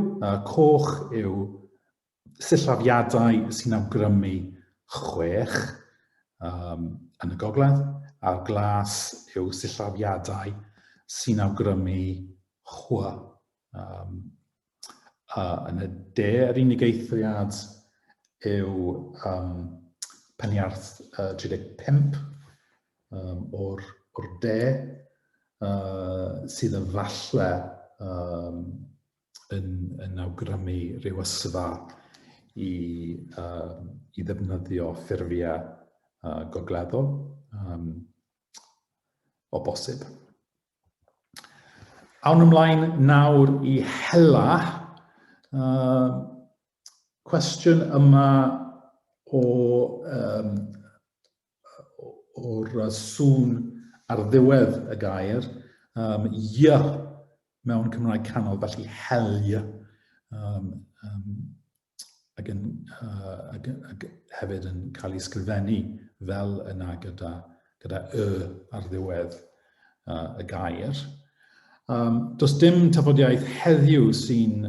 Coch yw sillafiadau sy'n awgrymu 6 yn y gogledd, a'r glas yw sillafiadau sy'n awgrymu chw yn y de. Yr unig eithriad yw peniarth 35 o'r de, sydd efallai yn awgrymu rhyw ysfa i ddefnyddio ffurfiau gogleddol o bosib. Awn ymlaen nawr i hela. Cwestiwn yma o'r sŵn ar ddiwedd y gair, y mewn Cymraeg Canol, felly hely, ac hefyd yn cael ei ysgrifennu fel yna gyda y ar ddiwedd y gair. Does dim tafodiaeth heddiw sy'n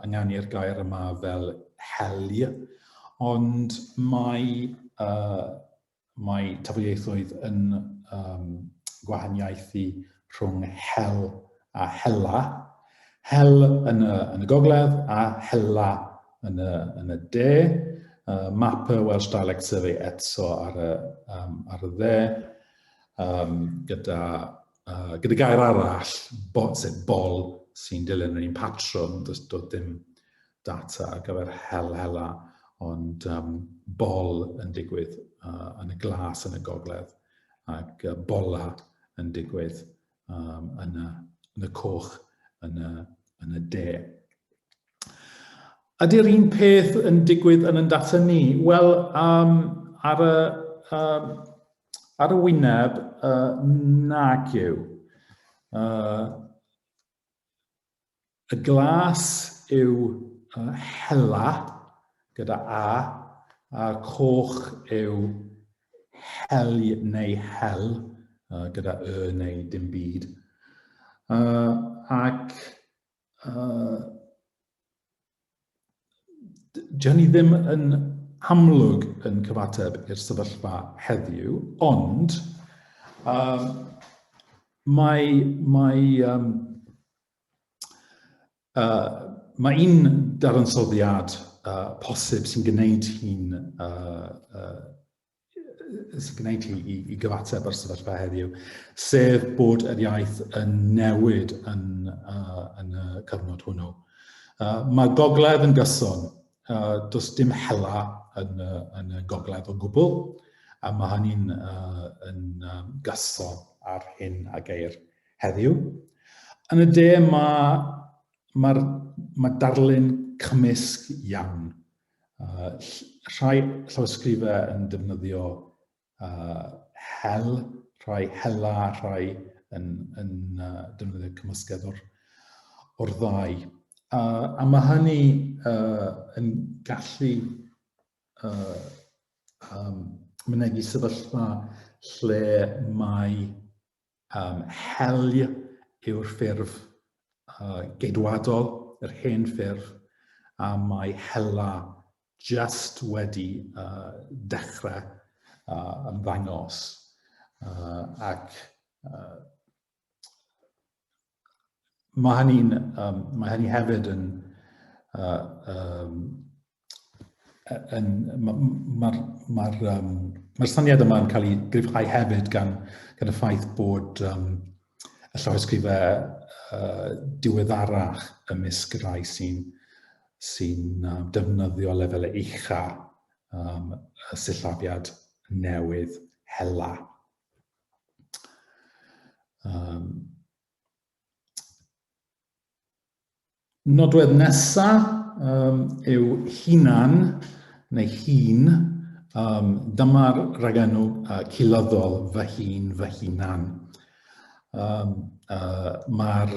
yngani'r gair yma fel heli, ond mae tafodieithoedd yn gwahaniaethu rhwng hel a hela. Hel yn y gogledd a hela yn y de. Map y Welsh dialect survey eto ar y dde, gyda gair arall, sef bol, sy'n dilyn yr un patrwm, does dim data ar gyfer hela, ond bol yn digwydd yn y glas yn y gogledd, ac bola yn digwydd yn y coch yn y de. Ydy'r un peth yn digwydd yn data ni? Wel, ar y wyneb, nag yw. Y glas yw hela, gyda a'r coch yw heli neu hel, gyda neu dim byd. Ac dyn ni ddim yn amlwg yn cyfateb i'r sefyllfa heddiw, ond mae un dadansoddiad posib sy'n gwneud hi'n i gyfateb ar sefyllfa heddiw, sef bod yr iaith yn newid yn y cyfnod hwnnw. Mae gogledd yn gyson, does dim hela yn y gogledd o gwbl, a mae hynny'n gyson ar hyn a geir heddiw. Yn y de mae darlun cymysg iawn. Rhai llawysgrifau yn defnyddio hel, rhai hela, rhai yn defnyddio cymysgedd o'r ddau. A mae hynny yn gallu mynegu sefyllfa lle mae hel yw'r ffurf geidwadol, yr hen ffurf, a mae hela just wedi dechrau ymddangos. Ac mae hynny hefyd mae'r syniad yma yn cael ei gryfhau hefyd gan y ffaith bod y llawysgrifau diweddarach ymysg rai sy'n defnyddio lefelau ucha y sillafiad newydd hela. Nodwedd nesaf yw hunan neu hun. Dyma'r ragenw culyddol fy hun, fy hunan. Mae'r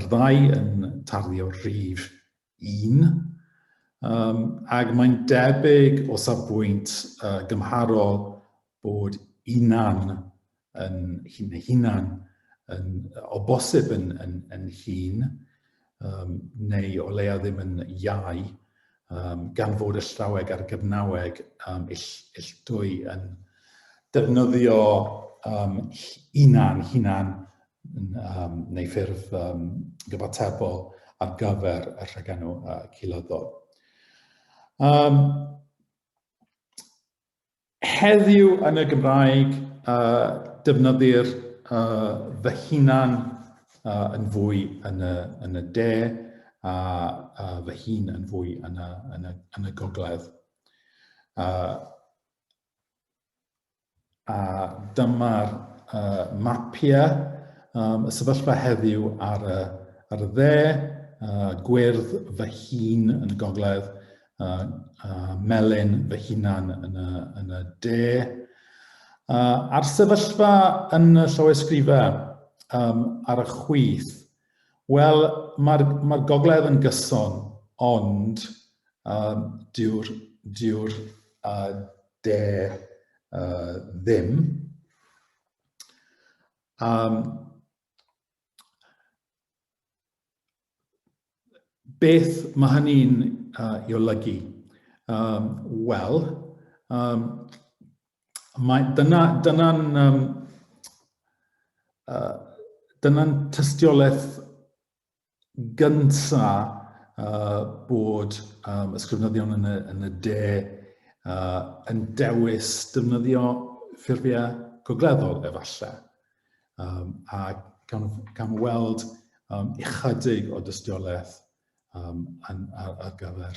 ddau yn tarddio rhif 1, ac mae'n debyg o safbwynt gymharol bod hunan o bosib yn hun, neu o leia ddim yn iau, gan fod y llaweg a'r gyfnaweg illtwy yn defnyddio hunan neu ffurf gyfatebol ar gyfer y rhagenw culyddol. Heddiw yn y Gymraeg, defnyddir fy hunan yn fwy yn y de, a fy hun yn fwy yn y gogledd. A dyma'r mapiau, y sefyllfa heddiw ar y dde, gwyrdd fy hun yn y gogledd, melyn fy hunan yn y de. A'r sefyllfa yn y llawysgrifau ar y chwith, wel, mae'r gogledd yn gyson, ond dyw'r de ddim. beth mae hynny'n I olygu? Wel, dyna'n tystiolaeth gynta bod ysgrifenyddion yn y de yn dewis defnyddio ffurfiau gogleddol efallai. A gan weld ychydig o dystiolaeth ar gyfer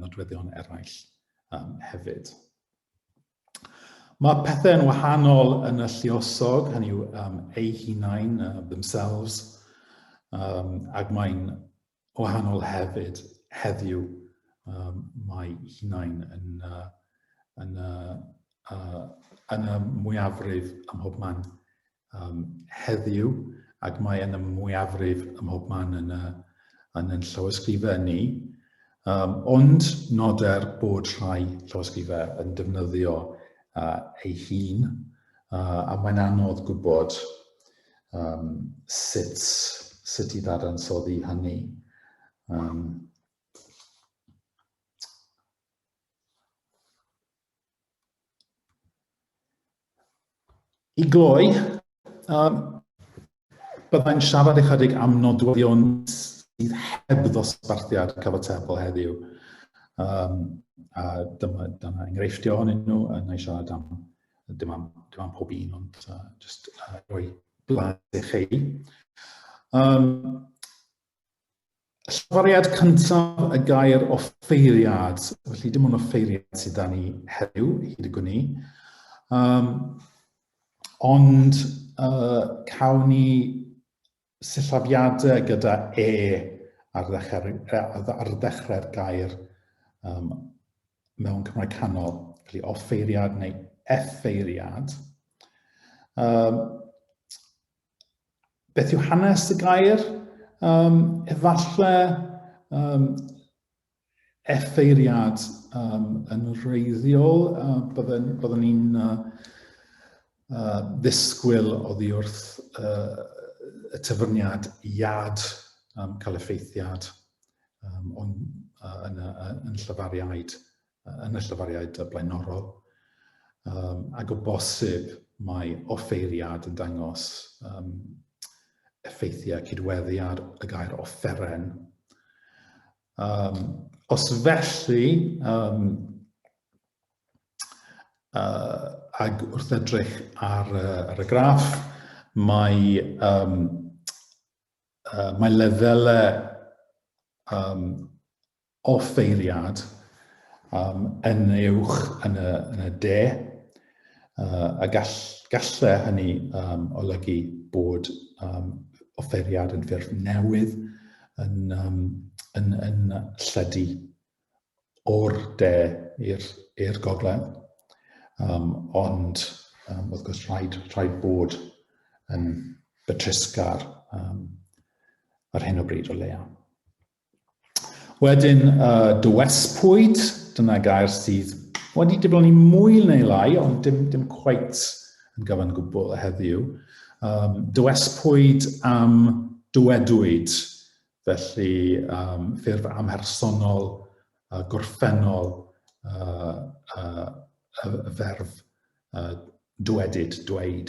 nodweddion eraill hefyd. Mae pethau yn wahanol yn y lluosog, hynny yw eu hunain, themselves, ac mae'n wahanol hefyd heddiw. Mae hunain yn y mwyafrif ym mhob man heddiw, ac mae yn y mwyafrif ym mhob man yn y llawysgrifau ni. Ond noder bod rhai llawysgrifau yn defnyddio ei hun, a mae'n anodd gwybod sut I ddadansoddi hynny. I gloi, byddai'n siarad ychydig am nodweddion sydd heb ddosbarthiad cyfatebol heddiw. Dyma enghreifftiau ohonyn nhw, neu siarad am, dim am pob un, ond just rhoi blant I chi. Llafariad cyntaf y gair offeiriad, felly dim ond offeiriad sydd da ni heddiw, hyd y gwni. Ond cawn ni sillafiadau gyda ar ddechrau'r gair mewn Cymraeg Canol, felly offeiriad neu effeiriad. Beth yw hanes y gair? Efallai effeiriad yn wreiddiol, byddwn ni'n ddisgwyl oddi wrth y tyfyniad iad cael effeithiad yn y llyfariaid blaenorol. Ac o bosib mae offeiriad yn dangos effeithiau cydweddiad y gair offeren. Os felly, ag wrth edrych ar y graff, mae lefelau offeiriad yn uwch yn y de, a gallai hynny olygu bod offeiriad yn ffurf newydd yn lledu o'r de i'r gogledd. Ond wrth gwrs rhaid bod yn betrisgar ar hyn o bryd o leia. Wedyn, dywespwyd, dyna gair sydd wedi diflannu mwy neu lai, ond dim cweit yn gyfan gwbl heddiw. Dywespwyd am dywedwyd, felly ffurf amhersonol, gorffennol, y ferf dwedyd, dweud,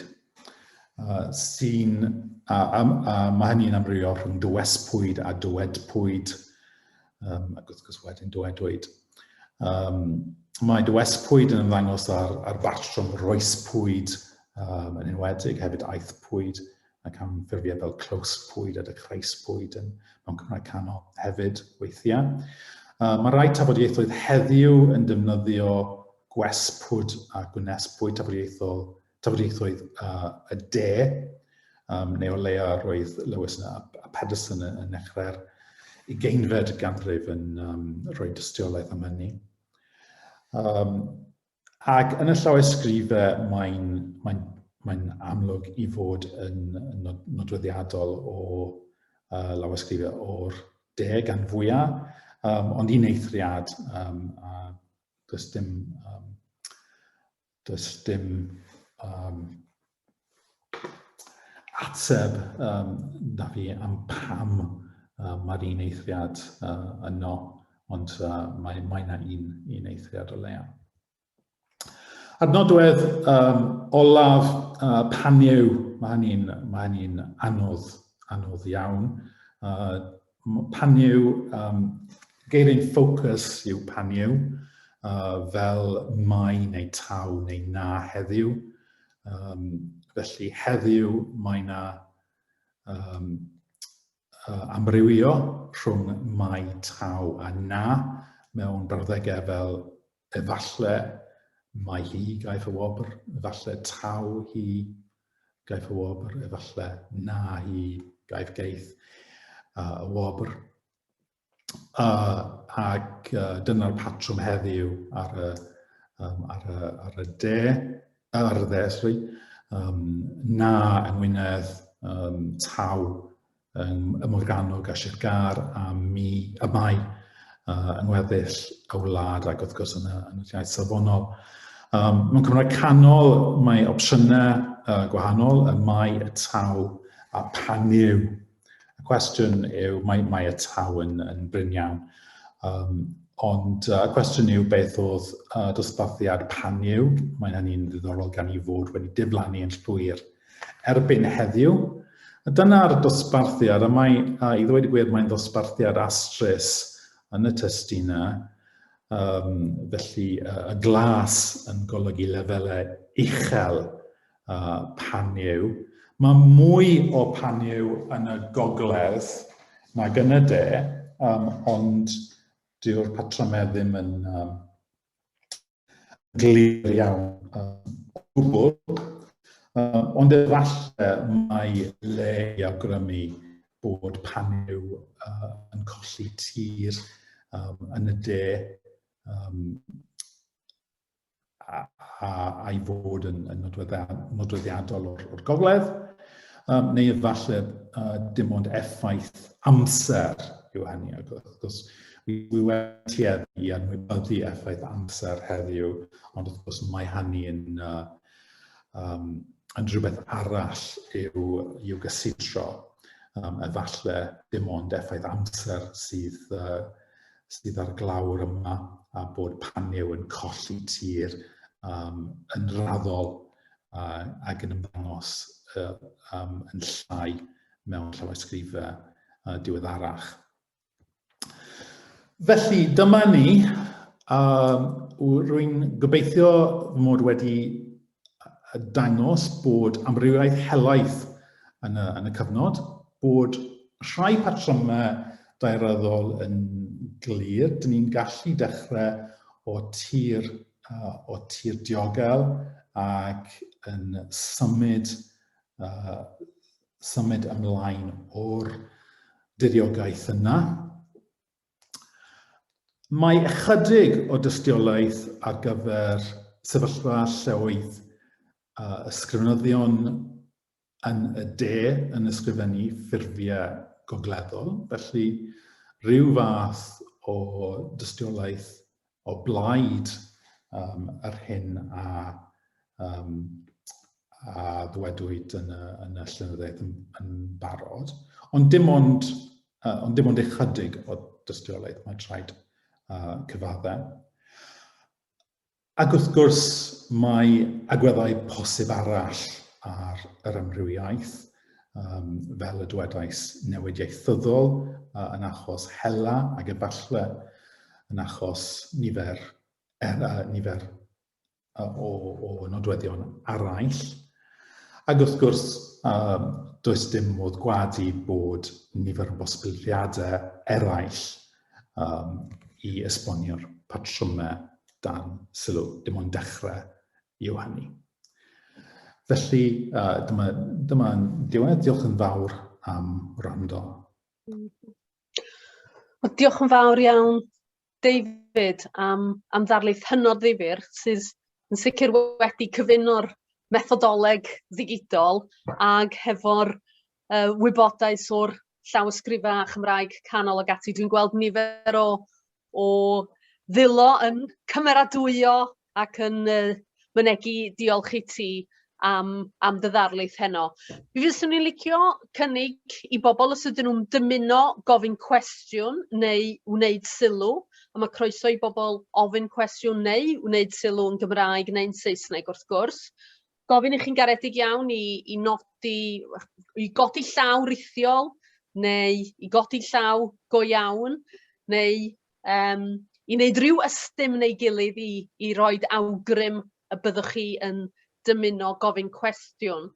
mae hynny'n amrywio rhwng dywespwyd a dywedpwyd, ac wrth gwrs wedyn dywedwyd. Mae dywespwyd yn ymddangos ar batrwm roespwyd yn enwedig, hefyd aithpwyd, ac am ffurfiau fel closepwyd a dechreuspwyd mewn Cymraeg Canol hefyd weithiau. Mae rai tafodieithoedd heddiw yn defnyddio gwespwd a gwynespwyd tafodieithoedd y de, neu o leia roedd Lewis a Pedersen yn dechrau'r 20fed ganrif yn rhoi dystiolaeth am hynny. Ac yn y llawysgrifau mae'n amlwg I fod yn nodweddiadol o lawysgrifau o'r de gan fwyaf, ond Un eithriad, does dim ateb da fi am pam Mae'r un eithriad yno, ond mae yna un eithriad o leia. Adnodwedd olaf paniw, mae hynny'n anodd iawn. Paniw, geiriau'n ffocws yw paniw, fel mai neu taw neu na heddiw. Felly heddiw mae yna amrywio rhwng mai, taw a na mewn brawddegau fel efallai mai hi gaeth y wobr, efallai taw hi gaeth y wobr, efallai na hi gaeth geith y wobr. Ac dyna'r patrwm heddiw ar y dde, na yngwynedd taw y Morgannwg a Sir Gar a mai yng ngweddill y wlad ac wrth gwrs yn y iaith safonol. Mewn Cymraeg Canol mae opsiynau gwahanol, y mai, y taw a paniw. Y cwestiwn yw, mae y taw yn bryn iawn, ond y cwestiwn yw beth oedd dosbarthiad paniw. Mae hynny'n ddiddorol gan I fod wedi diflannu yn llwyr erbyn heddiw. Dyna'r dosbarthiad, a I ddweud y gwir, mae'n dosbarthiad astrus yn y testunau. Felly y glas yn golygu lefelau uchel paniw. Mae mwy o paniw yn y gogledd nag yn y de, ond dyw'r patrymau ddim yn glir iawn o gwbl. Ond efallai mae le I awgrymu bod paniw yn colli tir yn y de a'i fod yn nodweddiadol o'r gogledd, neu efallai dim ond effaith amser yw hynny. Wi wedi tueddu i anwybyddu effaith amser heddiw, ond wrth gwrs mae hynny yn rhywbeth arall i'w gysidro, efallai dim ond effaith amser sydd ar glawr yma, a bod paniw yn colli tir yn raddol ac yn ymddangos yn llai mewn llawysgrifau diweddarach. Felly dyma ni, rwy'n gobeithio mod wedi dangos bod amrywiaeth helaeth yn y cyfnod, bod rhai patrymau daearyddol yn glir. Dyn ni'n gallu dechrau o tir diogel ac yn symud ymlaen o'r diriogaeth yna. Mae ychydig o dystiolaeth ar gyfer sefyllfa lleoedd ysgrifenyddion yn y de yn ysgrifennu ffurfiau gogleddol. Felly, rhyw fath o dystiolaeth o blaid yr hyn a ddwedwyd yn y llenyddiaeth yn barod. Ond dim ond ychydig o dystiolaeth, mae traed cyfaddau. Ac wrth gwrs, mae agweddau posib arall ar yr amrywiaeth, fel y dwedais newid ieithyddol yn achos hela ac efallai yn achos nifer o nodweddion arall. Ac wrth gwrs, does dim modd gwadu bod nifer o bosbiliadau eraill I esbonio'r patrymau dan sylw, dim ond dechrau yw hynny. Felly, dyma'n diwedd. Diolch yn fawr am wrando. Diolch yn fawr iawn, David, am ddarlith hynod ddifyr, sydd yn sicr wedi cyfuno'r methodoleg ddigidol ag hefo'r wybodaeth o'r llawysgrifau Cymraeg Canol ag ati. Dwi'n gweld nifer o ddilo yn cymeradwyo ac yn mynegu diolch I ti am dy ddarlith heno. Mi fyswn ni'n licio cynnig i bobl os ydyn nhw'n dymuno gofyn cwestiwn neu wneud sylw, a mae croeso i bobl ofyn cwestiwn neu wneud sylw yn Gymraeg neu'n Saesneg wrth gwrs. Gofyn i chi'n garedig iawn i godi llaw rithiol, neu i godi llaw go iawn, neu i wneud rhyw ystym neu gilydd i roed awgrym y byddwch chi yn dymuno gofyn cwestiwn.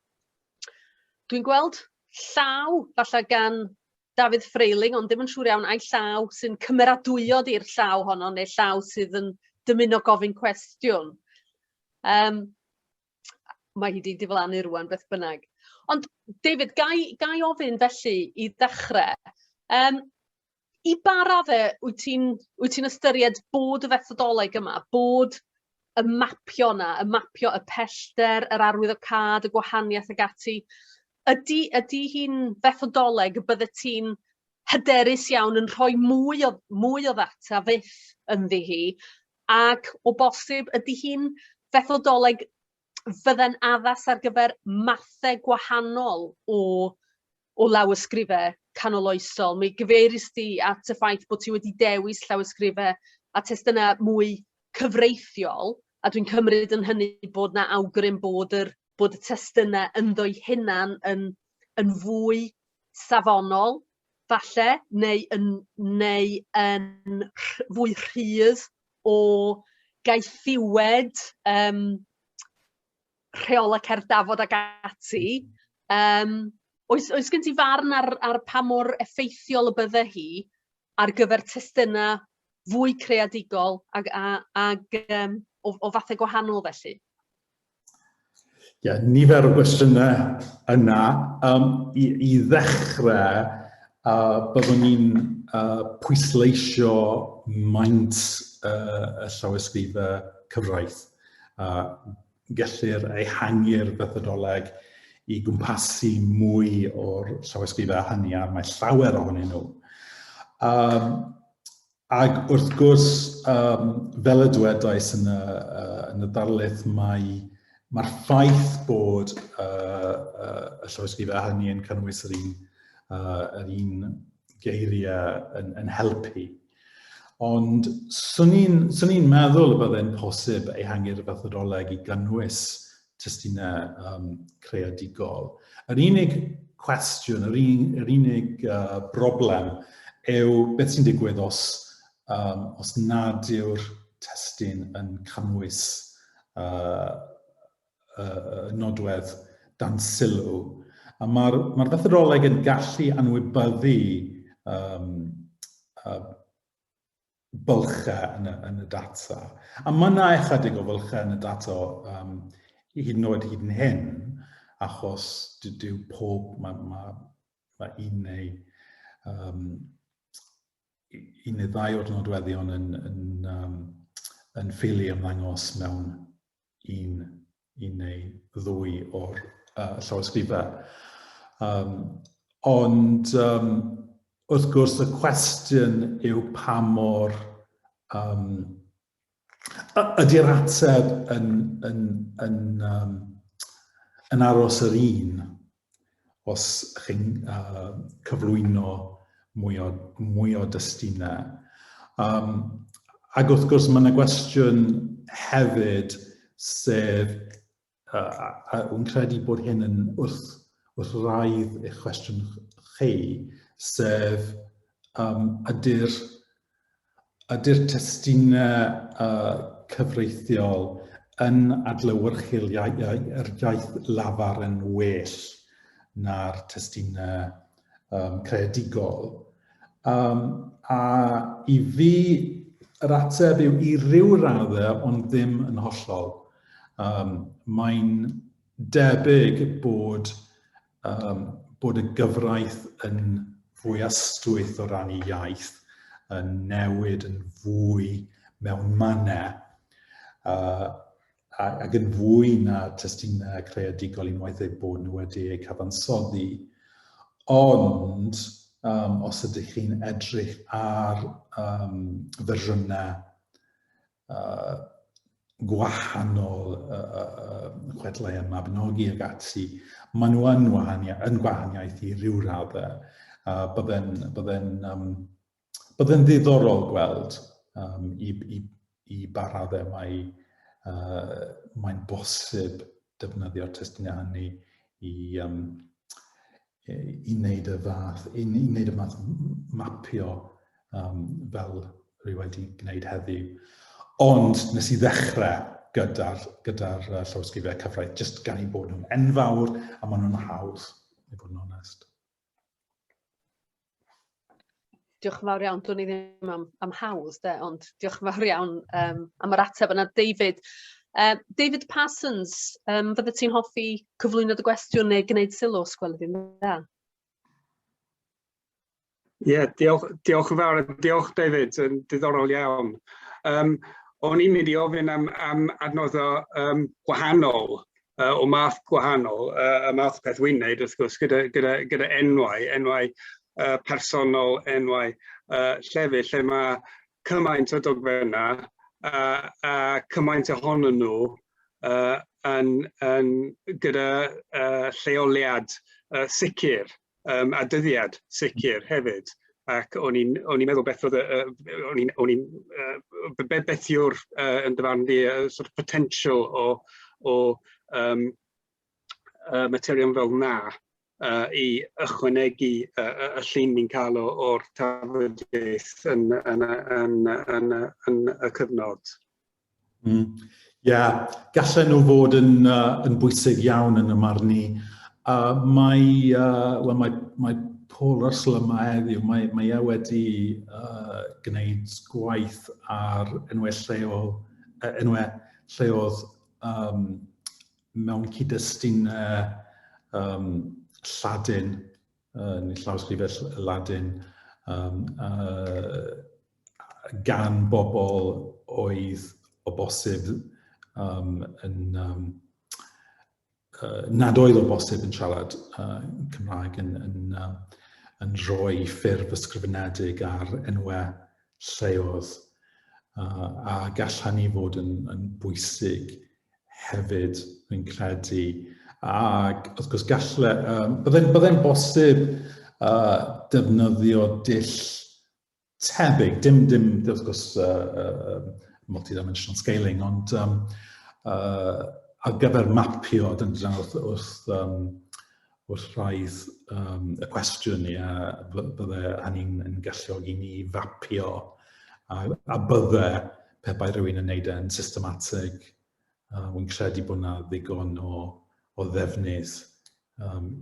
Dwi'n gweld llaw, falle gan Dafydd Ffreiling, ond ddim yn siŵr iawn ai llaw sy'n cymeradwyo di'r llaw honno, neu llaw sydd yn dymuno gofyn cwestiwn. Mae hi wedi diflannu rwan, beth bynnag. Ond, David, gai ofyn felly i ddechrau. I ba raddau wyt ti'n ystyried bod y fethodoleg yma, bod y mapio yna, y mapio y pellter, yr arwyddocâd, y gwahaniaeth ag ati, ydy hi'n fethodoleg y bydde ti'n hyderus iawn yn rhoi mwy o ddata fyth ynddi hi, ac o bosib ydy hi'n fethodoleg fydde'n addas ar gyfer mathau gwahanol o lawysgrifau canoloesol. Mi gyfeiris di at y ffaith bod ti wedi dewis llawysgrifau a testunau mwy cyfreithiol, a dwi'n cymryd yn hynny bod na awgrym bod y testunau ynddo'i hunan yn fwy safonol, falle, neu yn fwy rhydd o gaethiwed rheola cerdafod ag ati. Oes gen ti farn ar pa mor effeithiol y bydde hi ar gyfer testunau fwy creadigol ag o fathau gwahanol felly? Nifer o gwestiynau yna. I ddechrau, byddwn ni'n pwysleisio maint y llawysgrifau cyfraith. Gellir ehangu'r fethodoleg i gwmpasu mwy o'r llawysgrifau hynny, a mae llawer ohonyn nhw. Ac wrth gwrs, fel y dwedais yn y darlith, mae'r ffaith bod y llawysgrifau hynny yn cynnwys yr un geiriau yn helpu. Ond swn i'n meddwl y byddai'n posib ehangu'r fethodoleg i gynnwys testunau creadigol. Yr unig cwestiwn, yr unig broblem yw beth sy'n digwydd os nad yw'r testun yn cynnwys nodwedd dan sylw. A mae'r fethodoleg yn gallu anwybyddu bylchau yn y data. A mae yna ychydig o bylchau yn y data hyd yn oed hyd yn hyn, achos dyw pob, mae un neu ddau o'r nodweddion yn ffili ymddangos mewn un neu ddwy o'r llawysgrifau. Ond wrth gwrs, y cwestiwn yw pa mor ydy'r ateb yn aros yr un os chi'n cyflwyno mwy o destunau. Ac wrth gwrs, mae yna gwestiwn hefyd sef, wy'n credu bod hyn yn wrth raidd eich cwestiwn chi, sef ydy'r testunau cyfreithiol yn adlewyrchu'r iaith lafar yn well na'r testunau creadigol. A i fi, yr ateb yw i ryw raddau, ond ddim yn hollol. Mae'n debyg bod y gyfraith yn fwy ystwyth o ran ei iaith, yn newid yn fwy mewn mannau, ac yn fwy na testunau creadigol unwaith eu bod nhw wedi eu cyfansoddi. Ond, os ydych chi'n edrych ar fersiynau gwahanol chwedlau yn Mabinogi ag ati, maen nhw yn gwahaniaeth i ryw raddau. Byddai'n ddiddorol gweld i ba raddau mae'n bosib defnyddio'r testunau hynny i wneud y fath mapio fel rwy wedi gwneud heddiw. Ond nes i ddechrau gyda'r llawysgrifau cyfraith, jyst gan I bod nhw'n enfawr a maen nhw'n hawdd, i fod yn onest. Diolch yn fawr iawn, dwi'n ddim am hawdd, ond diolch yn fawr iawn am yr ateb yna, David. David Parsons, fydde ti'n hoffi cyflwyno dy gwestiwn neu gwneud sylw os gwelwch chi'n dda? Ie, diolch yn fawr, diolch David, yn diddorol iawn. O'n i'n mynd I ofyn am adnodd o gwahanol, o math gwahanol, y math peth wy'n neud, wrth gwrs, gyda enwau personol, enwau llefydd, lle mae cymaint o dogfennau a cymaint ohonyn nhw gyda lleoliad sicr a dyddiad sicr hefyd. Ac o'n i'n meddwl beth yw'r yn dyfarn di sort of potential o materion fel na I ychwanegu y llun ni'n cael o'r tafodieith yn y cyfnod. Gallen nhw fod yn bwysig iawn yn y marn ni. Mae Paul Russell yma heddiw, mae wedi gwneud gwaith ar enwau lleodd mewn cyd-destunau Lladin, neu llawysgrifau Lladin, gan bobl oedd o bosib nad oedd o bosib yn siarad Cymraeg yn rhoi ffurf ysgrifenedig ar enwau lleodd a gallan ni fod yn bwysig hefyd yn credu. Ac wrth gwrs byddai'n bosib defnyddio dull tebyg, dim wrth gwrs multi-dimensional scaling, ond ar gyfer mapio wrth raidd y cwestiwn ni, bydde hynny'n galluogi ni fapio a bydde pe bai rhywun yn neud e'n systematig. Wy'n credu bod yna ddigon o ddefnydd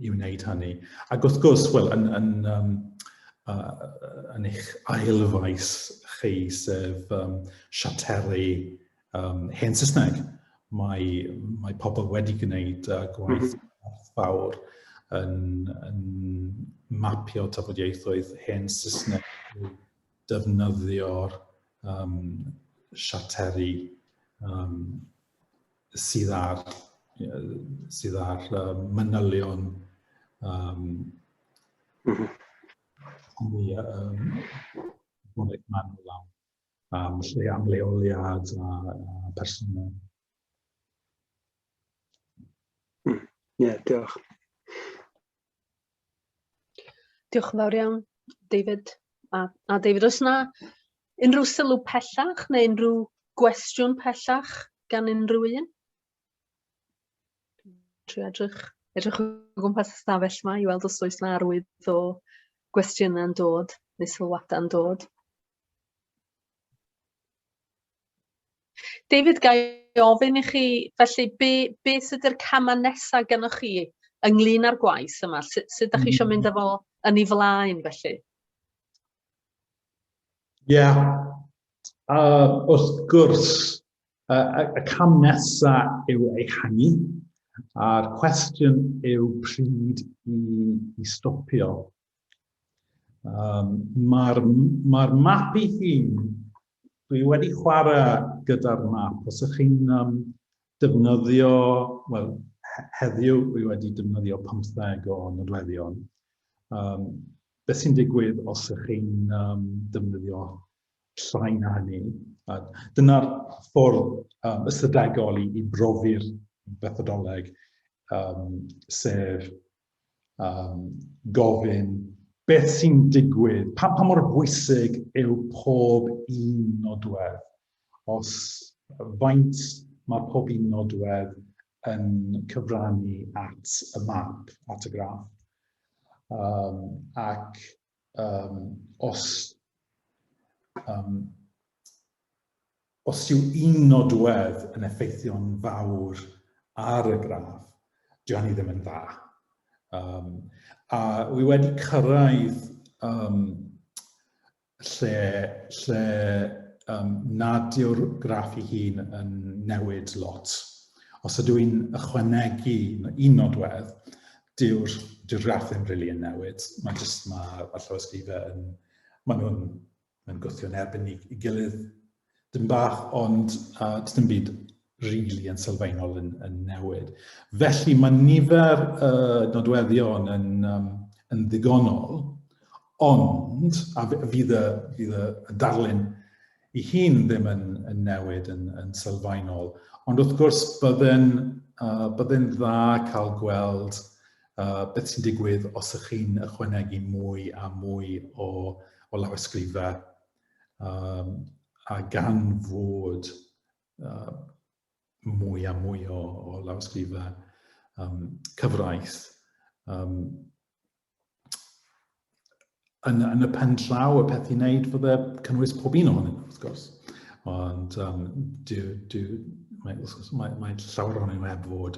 I wneud hynny. Ac wrth gwrs, yn eich ailfaes chi sef siarteru hen Saesneg, mae pobl wedi gwneud gwaith fawr yn mapio tafodieithoedd hen Saesneg defnyddio'r siarteru sydd ar manylion manwl lle am leoliad a personol. Diolch. Diolch yn fawr iawn, David. A David, oes yna unrhyw sylw pellach neu unrhyw gwestiwn pellach gan unrhyw un? Trwy edrych o gwmpas y stafell yma I weld os oes yna arwydd o gwestiynau'n dod neu sylwadau'n dod. David, ga I ofyn I chi, felly, beth sydd yw'r camau nesaf gennych chi ynglyn â'r gwaith yma? Sut ydych chi eisiau mynd efo yn ei flaen, felly? Wrth gwrs, y cam nesaf yw ehangu, a'r cwestiwn yw pryd I stopio. Mae'r map I hun, dwi wedi chwarae gyda'r map. Os ydych chi'n defnyddio, heddiw dwi wedi defnyddio 15 o nodweddion. Beth sy'n digwydd os ydych chi'n defnyddio llai na hynny? Dyna'r ffordd ystadegol i brofi'r bethodoleg, sef gofyn beth sy'n digwydd, pa mor bwysig yw pob un nodwedd, os faint mae pob un nodwedd yn cyfrannu at y map, at y graff. Ac os yw un nodwedd yn effeithio'n fawr ar y graff, dyw hynny ddim yn dda. A wi wedi cyrraedd lle nad yw'r graff ei hun yn newid lot. Os ydw i'n ychwanegu un nodwedd, dyw'r graff ddim rili yn newid. Mae llawysgrifau maen nhw'n gwthio'n erbyn i gilydd dim bach, ond dim byd rili yn sylfaenol yn newid. Felly mae nifer nodweddion yn ddigonol, ond, a fydd y darlun ei hun ddim yn newid yn sylfaenol, ond wrth gwrs bydde'n dda cael gweld beth sy'n digwydd os ych chi'n ychwanegu mwy a mwy o lawysgrifau, a gan fod mwy a mwy o lawysgrifau cyfraith yn y pen llaw, y peth i wneud fydde cynnwys pob un ohonyn nhw, wrth gwrs. Ond mae llawer ohonyn nhw heb fod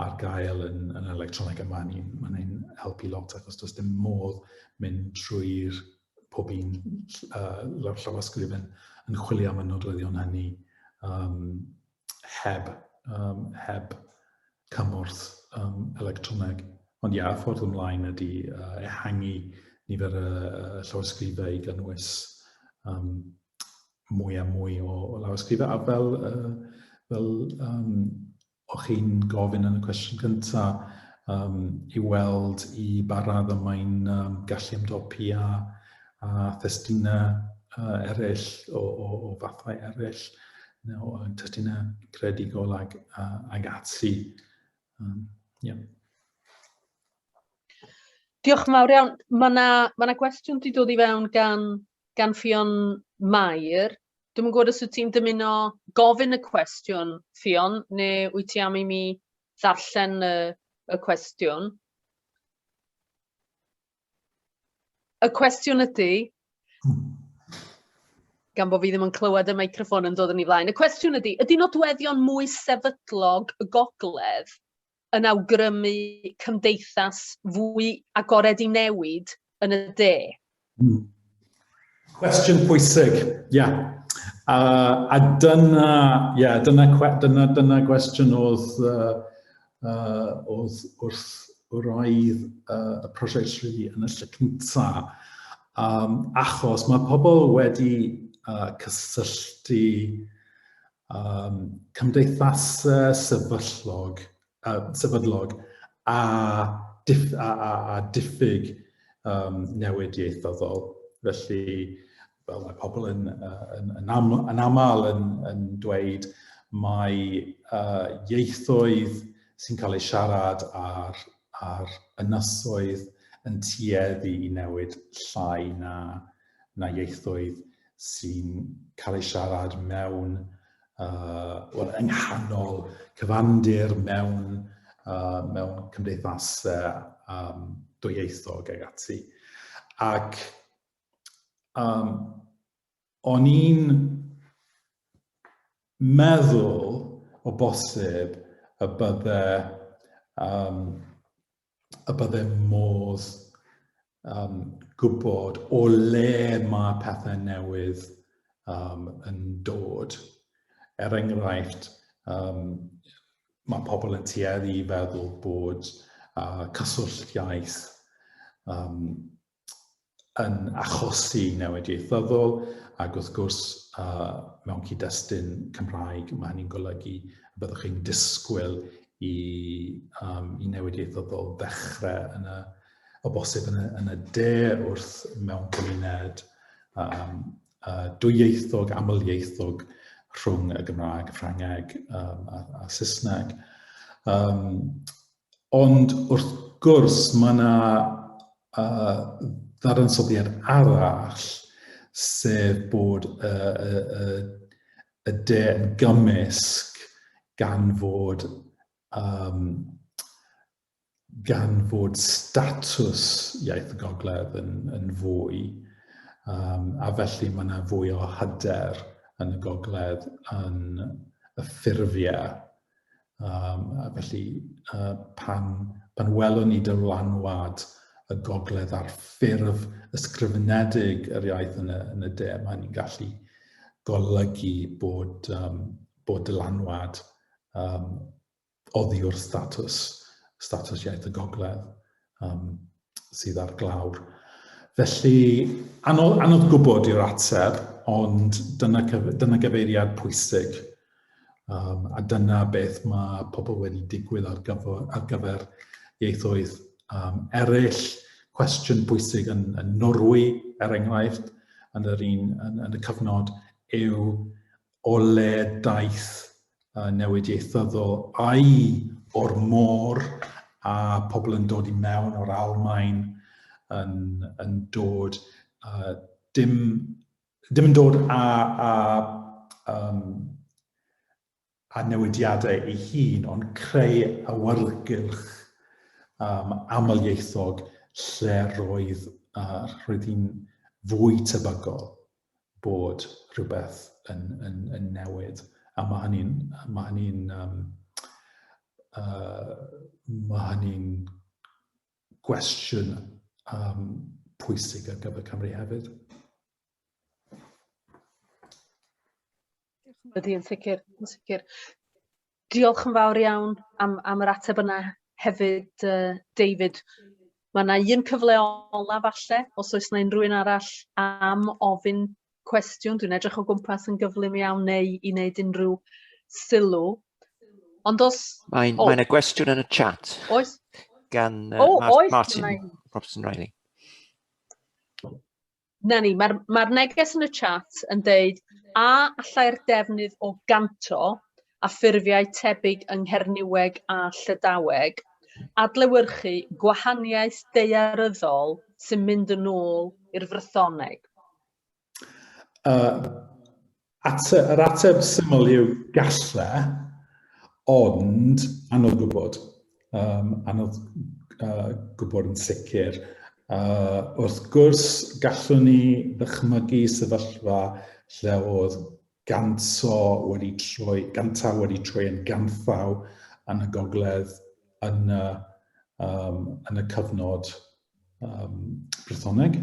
ar gael yn electronig yma. Mae'n helpu lot, achos does dim modd mynd trwy'r pob un llawysgrif yn chwilio am y nodweddion hynny heb cymorth electronig. Ond ia, y ffordd ymlaen ydy ehangu nifer y llawysgrifau i gynnwys mwy a mwy o lawysgrifau. A fel o'ch chi'n gofyn yn y cwestiwn gyntaf, i weld i barad y mae'n gallu ymdopi a thestunau eraill o fathau eraill, o thestunau creadigol ag ati. Diolch yn fawr iawn. Mae gwestiwn wedi dod i fewn gan Ffion Mair. Dwi'n yn gwybod os wyt ti'n dymuno gofyn y cwestiwn, Ffion, neu wyt ti am i mi ddarllen y cwestiwn? Y cwestiwn ydy, gan bod fi ddim yn clywed y meicroffon yn dod yn ei flaen, y cwestiwn ydy nodweddion mwy sefydlog y gogledd yn awgrymu cymdeithas fwy agored i newid yn y de? Cwestiwn pwysig, ia. A dyna gwestiwn oedd wraidd y prosiect rili yn y lle cyntaf, achos mae pobl wedi cysylltu cymdeithasau sefydlog a diffyg newid ieithyddol. Felly, fel mae pobl yn aml yn dweud, mae ieithoedd sy'n cael eu siarad ar ynysoedd yn tueddu i newid llai na ieithoedd sy'n cael eu siarad mewn yng nghanol cyfandir mewn cymdeithasau dwyieithog ag ati. Ac o'n i'n meddwl o bosib y bydde modd gwybod o le mae pethau newydd yn dod. Enghraifft, mae pobl yn tueddu i feddwl bod cyswllt iaith yn achosi newid ieithyddol, ac wrth gwrs mewn cyd-destun Cymraeg, mae hynny'n golygu y byddwch chi'n disgwyl i newid ieithyddol ddechrau, o bosib yn y de wrth mewn cymuned dwyieithog, amlieithog rhwng y Gymraeg, y Ffrangeg a Saesneg. Ond wrth gwrs, mae yna ddadansoddiad arall, sef bod y de yn gymysg gan fod statws iaith y gogledd yn fwy, a felly mae yna fwy o hyder yn y gogledd yn y ffurfiau. A felly pan welwn ni dylanwad y gogledd ar ffurf ysgrifenedig yr iaith yn y de, mae hynny'n gallu golygu bod dylanwad oddi wrth statws iaith y gogledd sydd ar glawr. Felly, anodd gwybod i'r ateb, ond dyna gyfeiriad pwysig. A dyna beth mae pobl wedi digwydd ar gyfer ieithoedd eraill. Cwestiwn pwysig yn Norwy, er enghraifft, yn y cyfnod yw o le daeth newid ieithyddol ai o'r môr a pobl yn dod i mewn o'r Almaen yn dod dim yn dod a newidiadau ei hun, ond creu awyrgylch amlieithog lle roedd hi'n fwy tebygol bod rhywbeth yn newid. A mae hynny'n gwestiwn pwysig ar gyfer Cymru hefyd. Ydy, yn sicr. Diolch yn fawr iawn am yr ateb yna hefyd, David. Mae yna un cyfle olaf falle, os oes yna unrhyw un arall am ofyn cwestiwn. Dwi'n edrych o gwmpas yn gyflym iawn neu i wneud unrhyw sylw. Ond os... Mae yna gwestiwn yn y chat. Oes? Gan Martin Robson-Riley. Na ni, mae'r neges yn y chat yn deud a allai'r defnydd o ganto a ffurfiau tebyg yng Ngherniweg a Llydaweg adlewyrchu gwahaniaeth daearyddol sy'n mynd yn ôl i'r Frythoneg. Yr ateb syml yw galle, ond anodd gwybod. Anodd gwybod yn sicr. Wrth gwrs, gallwn ni ddychmygu sefyllfa lle oedd ganta wedi troi yn ganthaw yn y gogledd yn y cyfnod Brythoneg,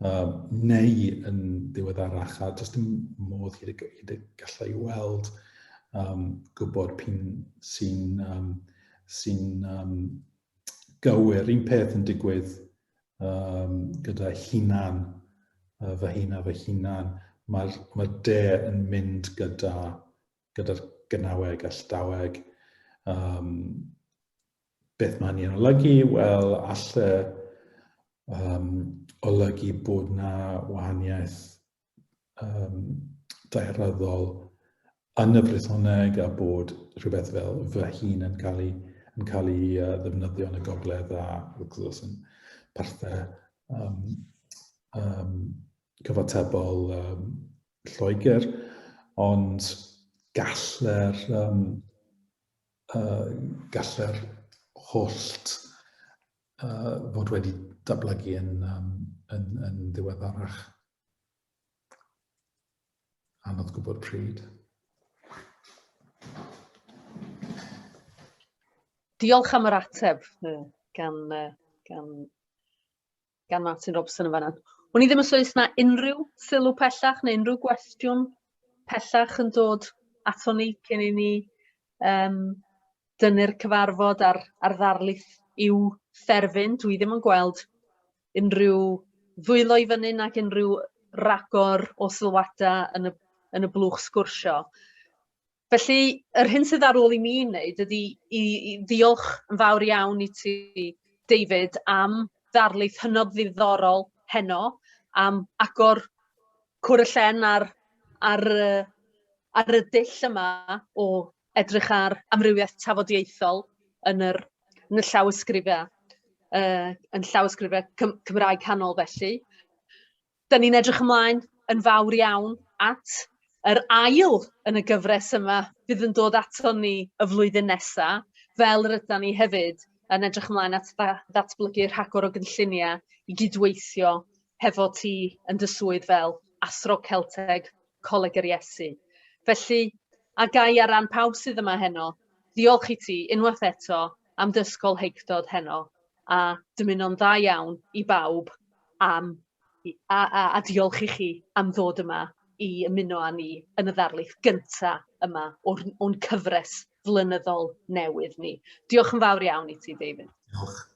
neu yn ddiweddarach, a does dim modd hyd y gallai weld gwybod p'un sy'n gywir. Un peth yn digwydd gyda hunan, fy hunan, mae'r de yn mynd gyda'r Gynaweg a Llydaweg. Beth mae hynny'n olygu? Wel, all olygu bod yna wahaniaeth daearyddol yn y Brythoneg a bod rhywbeth fel fy hun yn cael ei ddefnyddio yn y gogledd a wrth gwrs yn parthau cyfatebol Lloegr, ond galle'r hollt fod wedi datblygu yn ddiweddarach. Anodd gwybod pryd. Diolch am yr ateb gan Martin Robson yn fan'na. O'n i ddim yn oes yna unrhyw sylw pellach neu unrhyw gwestiwn pellach yn dod ato ni cyn i ni dynnu'r cyfarfod ar ddarlith i'w therfyn. Dwi ddim yn gweld unrhyw ddwylo i fyny nac unrhyw ragor o sylwada yn y blwch sgwrsio. Felly, yr hyn sydd ar ôl i mi wneud ydy i ddiolch yn fawr iawn i ti, David, am ddarlith hynod ddiddorol heno, am agor cwr y llen ar y dull yma o edrych ar amrywiaeth tafodieithol yn y llawysgrifau, yn llawysgrifau Cymraeg Canol felly. Da ni'n edrych ymlaen yn fawr iawn at yr ail yn y gyfres yma fydd yn dod ato ni y flwyddyn nesaf, fel rydyn ni hefyd yn edrych ymlaen at ddatblygu rhagor o gynlluniau i gydweithio hefo ti yn dy swydd fel Athro Celteg Coleg yr Iesu. Felly, a gai ar ran pawb sydd yma heno, diolch i ti unwaith eto am dysgol heicdod heno, a dymuno'n dda iawn i bawb a diolch i chi am ddod yma i ymuno â ni yn y ddarlith gyntaf yma o'n cyfres flynyddol newydd ni. Diolch yn fawr iawn i ti, David. Diolch.